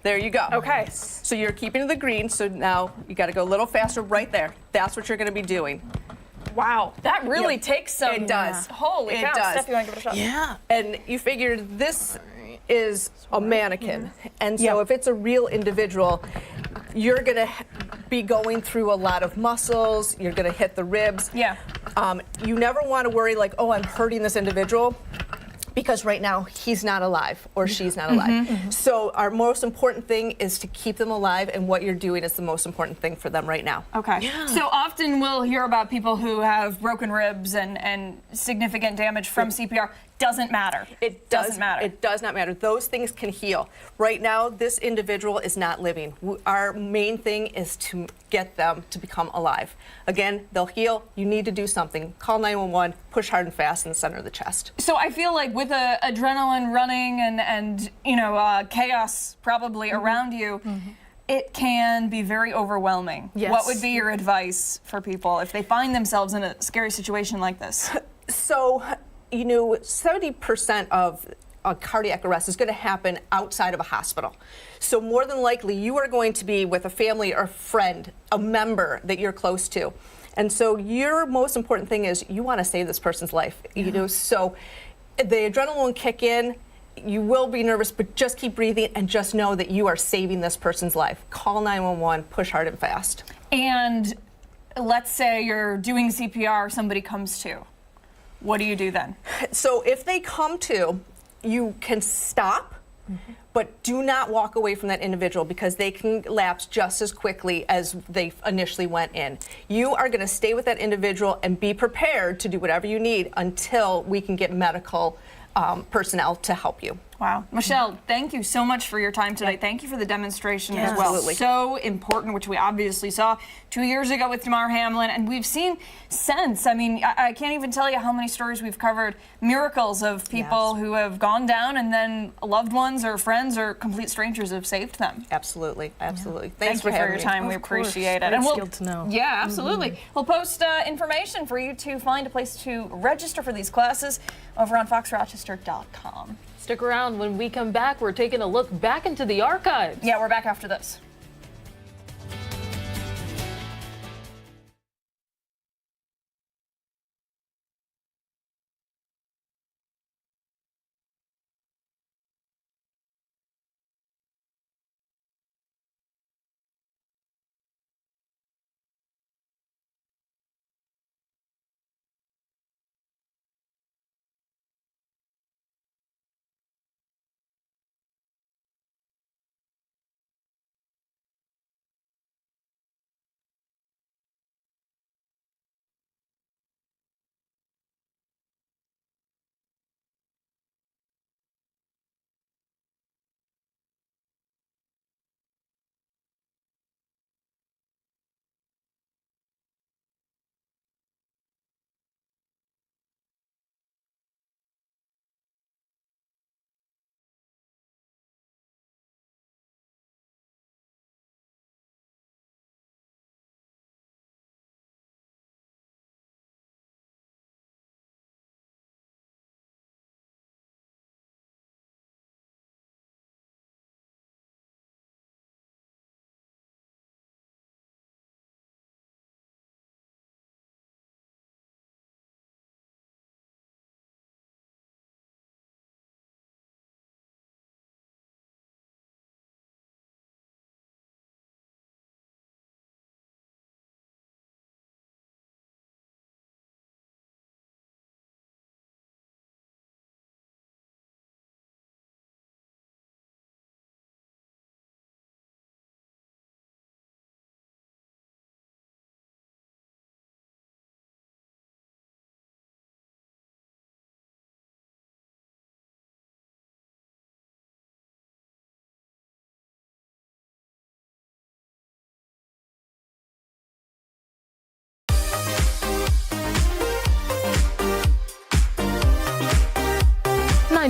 There you go. Okay. So you're keeping the green, so now you got to go a little faster right there. That's what you're going to be doing. Wow, that really takes some. It does. Holy It cow. does. Steph, you want to give it a shot? Yeah. And you figure this is a mannequin. And so if it's a real individual, you're going to be going through a lot of muscles. You're going to hit the ribs. Yeah. You never want to worry like, oh, I'm hurting this individual, because right now he's not alive or she's not alive. So our most important thing is to keep them alive, and what you're doing is the most important thing for them right now. Okay. Yeah. So often we'll hear about people who have broken ribs and significant damage from CPR. Doesn't matter. It doesn't matter. It does not matter. Those things can heal. Right now, this individual is not living. Our main thing is to get them to become alive. Again, they'll heal. You need to do something. Call 911, push hard and fast in the center of the chest. So I feel like with adrenaline running and chaos probably around you, it can be very overwhelming. Yes. What would be your advice for people if they find themselves in a scary situation like this? So, 70% of a cardiac arrest is going to happen outside of a hospital. So more than likely, you are going to be with a family or friend, a member that you're close to. And so your most important thing is you want to save this person's life. So the adrenaline will kick in. You will be nervous, but just keep breathing and just know that you are saving this person's life. Call 911, push hard and fast. And let's say you're doing CPR, somebody comes to. What do you do then? So if they come to, you can stop, but do not walk away from that individual, because they can lapse just as quickly as they initially went in. You are going to stay with that individual and be prepared to do whatever you need until we can get medical personnel to help you. Wow. Michelle, thank you so much for your time today. Thank you for the demonstration as well. Absolutely. So important, which we obviously saw 2 years ago with Damar Hamlin, and we've seen since. I mean, I can't even tell you how many stories we've covered, miracles of people who have gone down and then loved ones or friends or complete strangers have saved them. Absolutely. Absolutely. Thank Thanks you for for having your me. time. We Of course. appreciate it. Great we'll, skill to know. Yeah, absolutely. We'll post information for you to find a place to register for these classes over on foxrochester.com. Stick around. When we come back, we're taking a look back into the archives. Yeah, we're back after this.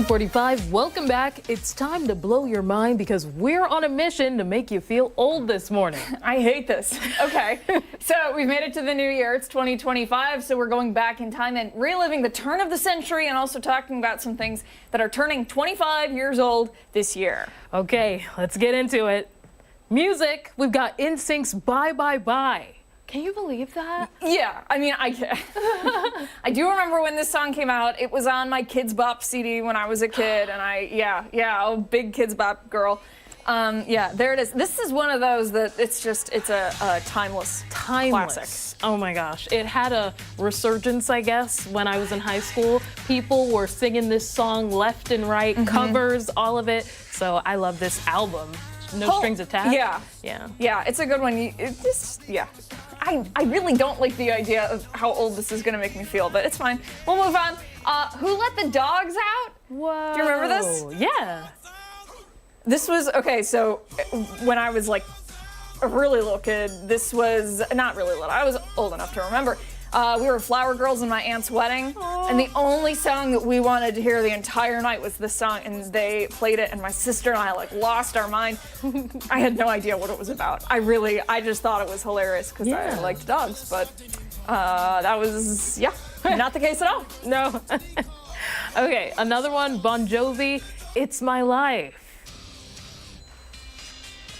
9:45. Welcome back. It's time to blow your mind because we're on a mission to make you feel old this morning. I hate this. Okay. So we've made it to the new year. It's 2025. So we're going back in time and reliving the turn of the century and also talking about some things that are turning 25 years old this year. Okay, let's get into it. Music. We've got NSYNC's Bye Bye Bye. Can you believe that? Yeah, I mean, I do remember when this song came out. It was on my Kids Bop CD when I was a kid, and a big Kids Bop girl. Yeah, there it is. This is one of those that it's a timeless classic. Oh my gosh. It had a resurgence, I guess, when I was in high school. People were singing this song left and right, covers, all of it. So I love this album. No strings attached. Yeah, it's a good one. I really don't like the idea of how old this is going to make me feel, but it's fine. We'll move on. Who Let the Dogs Out? Whoa. Do you remember this? Yeah. This was, okay, so when I was like a really little kid, this was, not really little, I was old enough to remember. We were flower girls in my aunt's wedding, and the only song that we wanted to hear the entire night was this song, and they played it, and my sister and I like lost our mind. I had no idea what it was about. I just thought it was hilarious because I liked dogs, but that was, not the case at all. No. Okay, another one, Bon Jovi, It's My Life.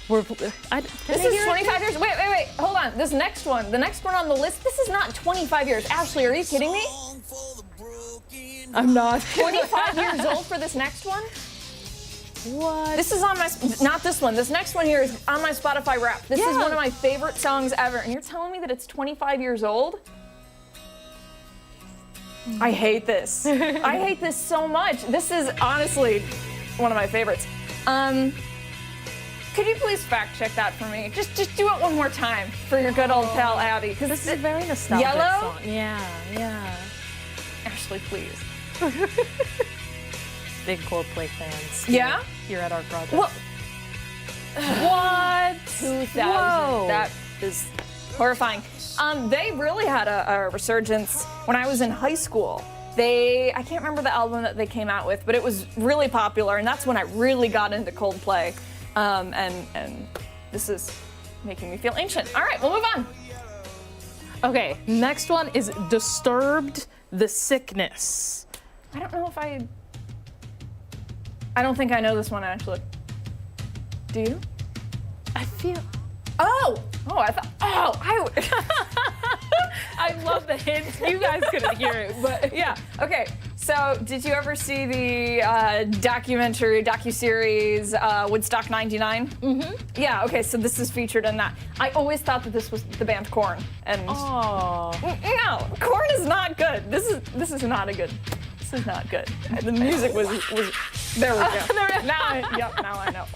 This is 25 years. Wait, hold on. This next one, the next one on the list, this is not 25 years. Ashley, are you kidding me? I'm not. 25 years old for this next one? What? This is on my, not this one. This next one here is on my Spotify Wrapped. This is one of my favorite songs ever. And you're telling me that it's 25 years old? I hate this. I hate this so much. This is honestly one of my favorites. Could you please fact check that for me? Just do it one more time for your good old pal Abby. Because this is a very nostalgic Yellow? song. Yeah. Ashley, please. Big Coldplay fans. Yeah? Here at our project. What? 2000. Whoa. That is horrifying. They really had a resurgence when I was in high school. I can't remember the album that they came out with, but it was really popular, and that's when I really got into Coldplay. And this is making me feel ancient. All right, we'll move on. Okay, next one is Disturbed, The Sickness. I don't know if I don't think I know this one, actually. Do you? I feel... I love the hints. You guys couldn't hear it, but yeah. Okay, so did you ever see the docuseries Woodstock 99? Mm-hmm. Yeah, okay, so this is featured in that. I always thought that this was the band Korn, and no, Korn is not good. This is not good. The music was there we go. Now I know.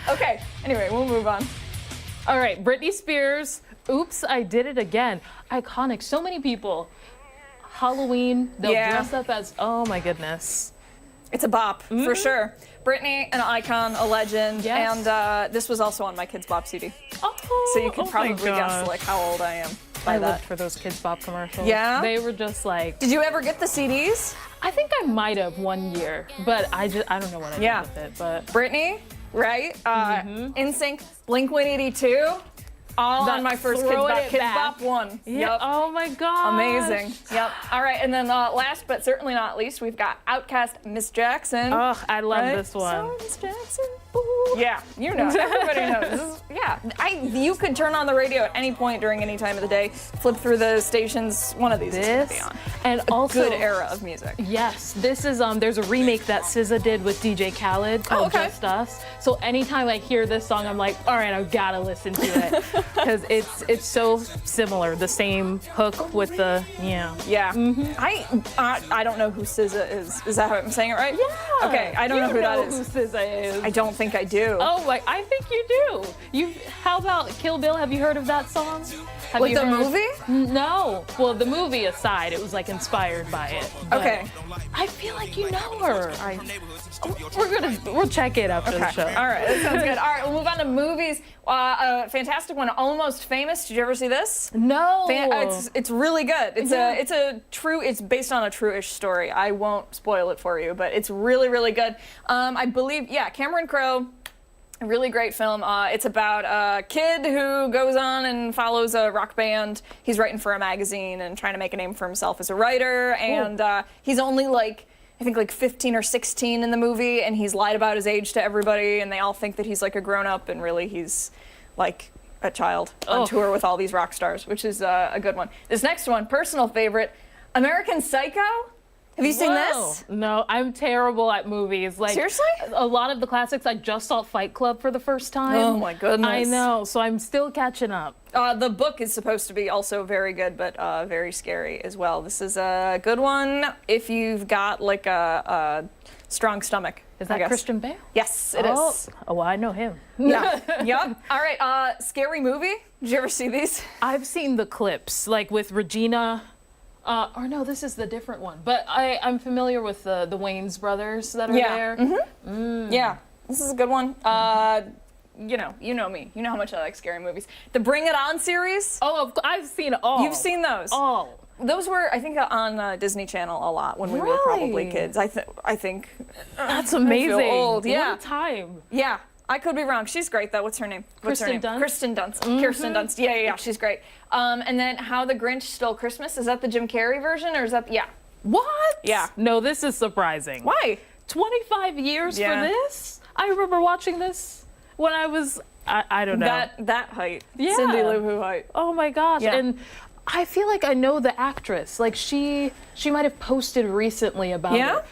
Okay, anyway, we'll move on. All right, Britney Spears, Oops, I Did It Again. Iconic, so many people. Halloween, they'll dress up as, oh my goodness. It's a bop, for sure. Britney, an icon, a legend, and this was also on my Kids Bop CD. Oh, so you can probably guess like how old I am by that. I looked for those Kids Bop commercials. Yeah? They were just like... Did you ever get the CDs? I think I might have one year, but I don't know what I did with it. But Britney, right? NSYNC, Blink-182. All on my first Kids Bop one. Yeah. Yep. Oh my God. Amazing. Yep. All right, and then last but certainly not least, we've got Outkast, Miss Jackson. Oh, I love this one. So Miss Jackson. Ooh. Yeah, you know. Everybody knows. You could turn on the radio at any point during any time of the day, flip through the stations. One of these is going to be on. And also good era of music. Yes, this is there's a remake that SZA did with DJ Khaled called Just Us. So anytime I hear this song, I'm like, all right, I've got to listen to it because it's so similar. The same hook with the Yeah. I don't know who SZA is. Is that how I'm saying it right? Yeah. Okay, I don't know who that is. Who SZA is? I don't think I do. Oh, I think you do. How about Kill Bill? Have you heard of that song? Have Like you the heard? movie? No. Well, the movie aside, it was like inspired by it. But Okay. I feel like you know her. We'll check it after the show. All right, that sounds good. All right, we'll move on to movies. A fantastic one, Almost Famous. Did you ever see this? No. It's really good. It's based on a true-ish story. I won't spoil it for you, but it's really, really good. I believe, Cameron Crowe. A really great film. It's about a kid who goes on and follows a rock band. He's writing for a magazine and trying to make a name for himself as a writer. And he's only I think 15 or 16 in the movie, and he's lied about his age to everybody, and they all think that he's like a grown-up, and really he's like a child on tour with all these rock stars, which is a good one. This next one, personal favorite, American Psycho. Have you seen this? No, I'm terrible at movies. Seriously? A lot of the classics, I just saw Fight Club for the first time. Oh my goodness. I know, so I'm still catching up. The book is supposed to be also very good, but very scary as well. This is a good one if you've got like a strong stomach. Is that Christian Bale? Yes, it is. Oh, well, I know him. Yeah. Yep. All right. Scary movie. Did you ever see these? I've seen the clips, like with Regina. Or no, this is the different one. But I'm familiar with the Wayans brothers that are there. Mm-hmm. Yeah, this is a good one. You know me. You know how much I like scary movies. The Bring It On series. Oh, I've seen all. You've seen those? All. Those were, I think, on Disney Channel a lot when we were probably kids. I think. That's amazing. I feel old. Yeah. What a time. Yeah. I could be wrong. She's great, though. What's her name? Kristen Dunst? Kristen Dunst. Mm-hmm. Kirsten Dunst. Yeah. She's great. And then How the Grinch Stole Christmas. Is that the Jim Carrey version, or is that? Yeah. What? Yeah. No, this is surprising. Why? 25 years for this? I remember watching this when I was, I don't know. That height. Yeah. Cindy Lou Who height. Oh my gosh. Yeah. And I feel like I know the actress. Like she might have posted recently about it.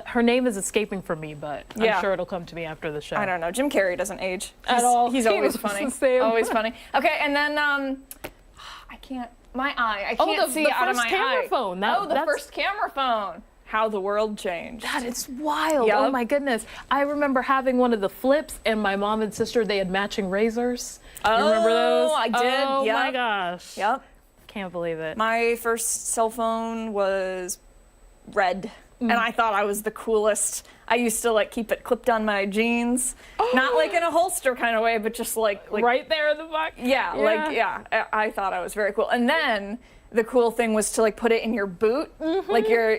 Her name is escaping from me, but I'm sure it'll come to me after the show. I don't know. Jim Carrey doesn't age at all. He's always funny. The same. Always funny. Okay, and then I can't. My eye. I can't see out of my eye. The first camera phone. The first camera phone. How the world changed. That is wild. Yep. Oh my goodness. I remember having one of the flips, and my mom and sister, they had matching razors. You remember those? I did. Oh yep. my gosh. Yep. Can't believe it. My first cell phone was red. And I thought I was the coolest. I used to keep it clipped on my jeans, not like in a holster kind of way, but just like right there in the back. Yeah. I thought I was very cool. And then the cool thing was to put it in your boot, like your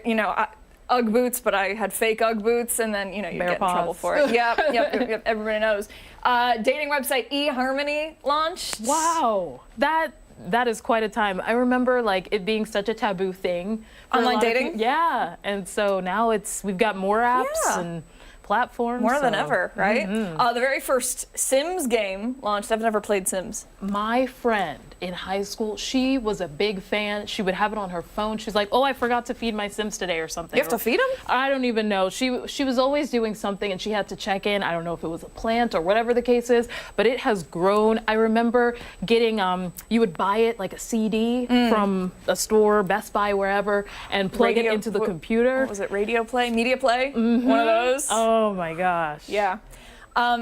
UGG boots, but I had fake UGG boots, and then you get in trouble for it. Yep. Everybody knows. Dating website eHarmony launched. Wow, that is quite a time. I remember it being such a taboo thing. Online dating? Yeah, and so now we've got more apps and platforms. More than ever, right? The very first Sims game launched. I've never played Sims. My friend in high school, she was a big fan. She would have it on her phone. She's like, oh, I forgot to feed my Sims today or something. You have to feed them? I don't even know. She was always doing something, and she had to check in. I don't know if it was a plant or whatever the case is, but it has grown. I remember getting, you would buy it like a CD from a store, Best Buy, wherever, and plug it into the computer. What was it, Radio Play? Media Play? One of those? Oh my gosh. Yeah.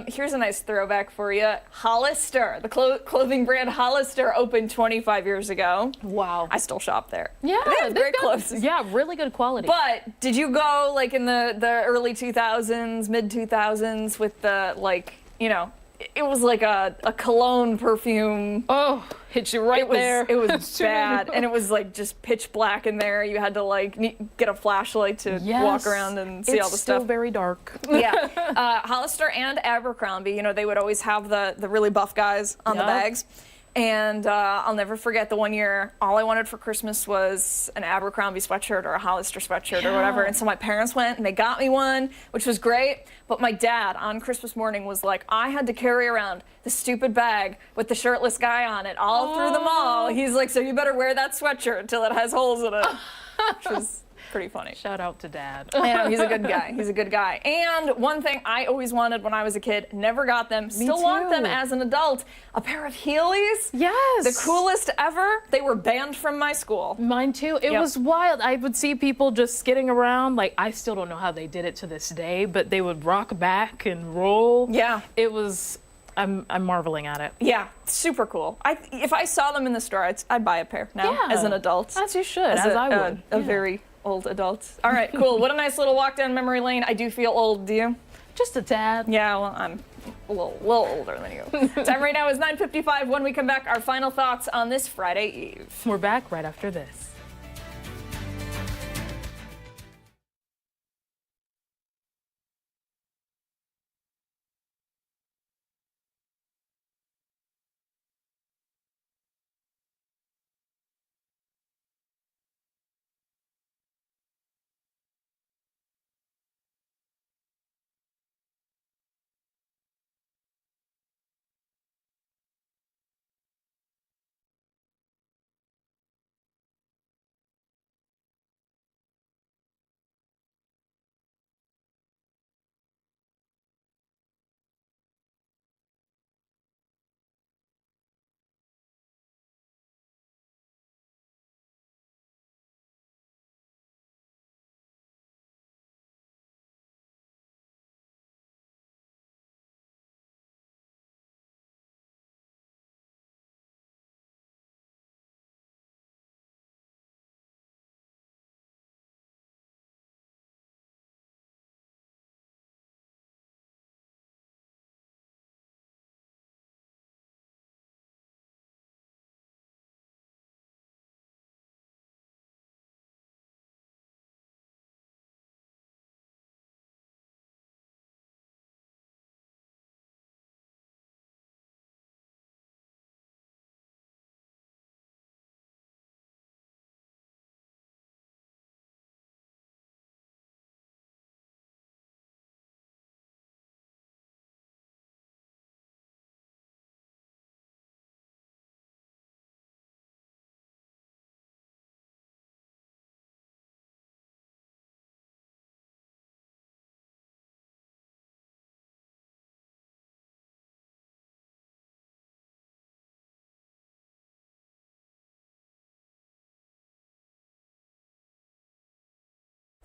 Here's a nice throwback for you. Hollister, the clothing brand Hollister opened 25 years ago. Wow. I still shop there. Yeah. They have great clothes. Yeah, really good quality. But did you go in the early 2000s, mid 2000s with the it was like a cologne perfume. Oh, hit you right there. It was bad, and it was just pitch black in there. You had to get a flashlight to walk around and see all the stuff. It's still very dark. Yeah, Hollister and Abercrombie. They would always have the really buff guys on the bags. And I'll never forget the one year, all I wanted for Christmas was an Abercrombie sweatshirt or a Hollister sweatshirt or whatever. And so my parents went and they got me one, which was great. But my dad on Christmas morning was like, I had to carry around the stupid bag with the shirtless guy on it all through the mall. He's like, so you better wear that sweatshirt until it has holes in it. Which was pretty funny. Shout out to Dad. Yeah, he's a good guy. He's a good guy. And one thing I always wanted when I was a kid, never got them, still want them as an adult, a pair of Heelys. Yes. The coolest ever. They were banned from my school. Mine too. It was wild. I would see people just skidding around. I still don't know how they did it to this day, but they would rock back and roll. Yeah. It was I'm marveling at it. Yeah, super cool. If I saw them in the store, I'd buy a pair now as an adult. As you should, as I would. A very old adult. All right, cool. What a nice little walk down memory lane. I do feel old, do you? Just a tad. Yeah, well, I'm a little older than you. Time right now is 9:55. When we come back, our final thoughts on this Friday Eve. We're back right after this.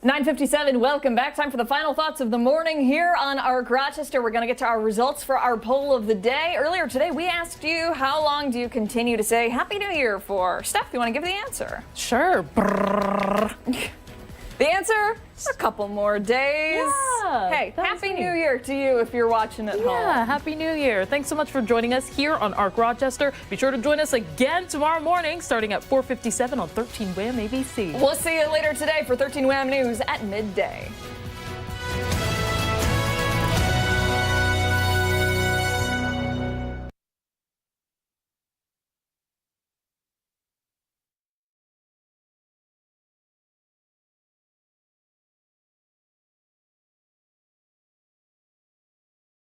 (9:57). Welcome back. Time for the final thoughts of the morning here on ARC Rochester. We're going to get to our results for our poll of the day. Earlier today, we asked you, how long do you continue to say Happy New Year for? Steph, you want to give the answer? Sure. The answer? A couple more days. Yeah, hey, Happy New Year to you if you're watching at home. Yeah, Happy New Year. Thanks so much for joining us here on ARC Rochester. Be sure to join us again tomorrow morning starting at 4:57 on 13 WHAM ABC. We'll see you later today for 13 WHAM News at midday.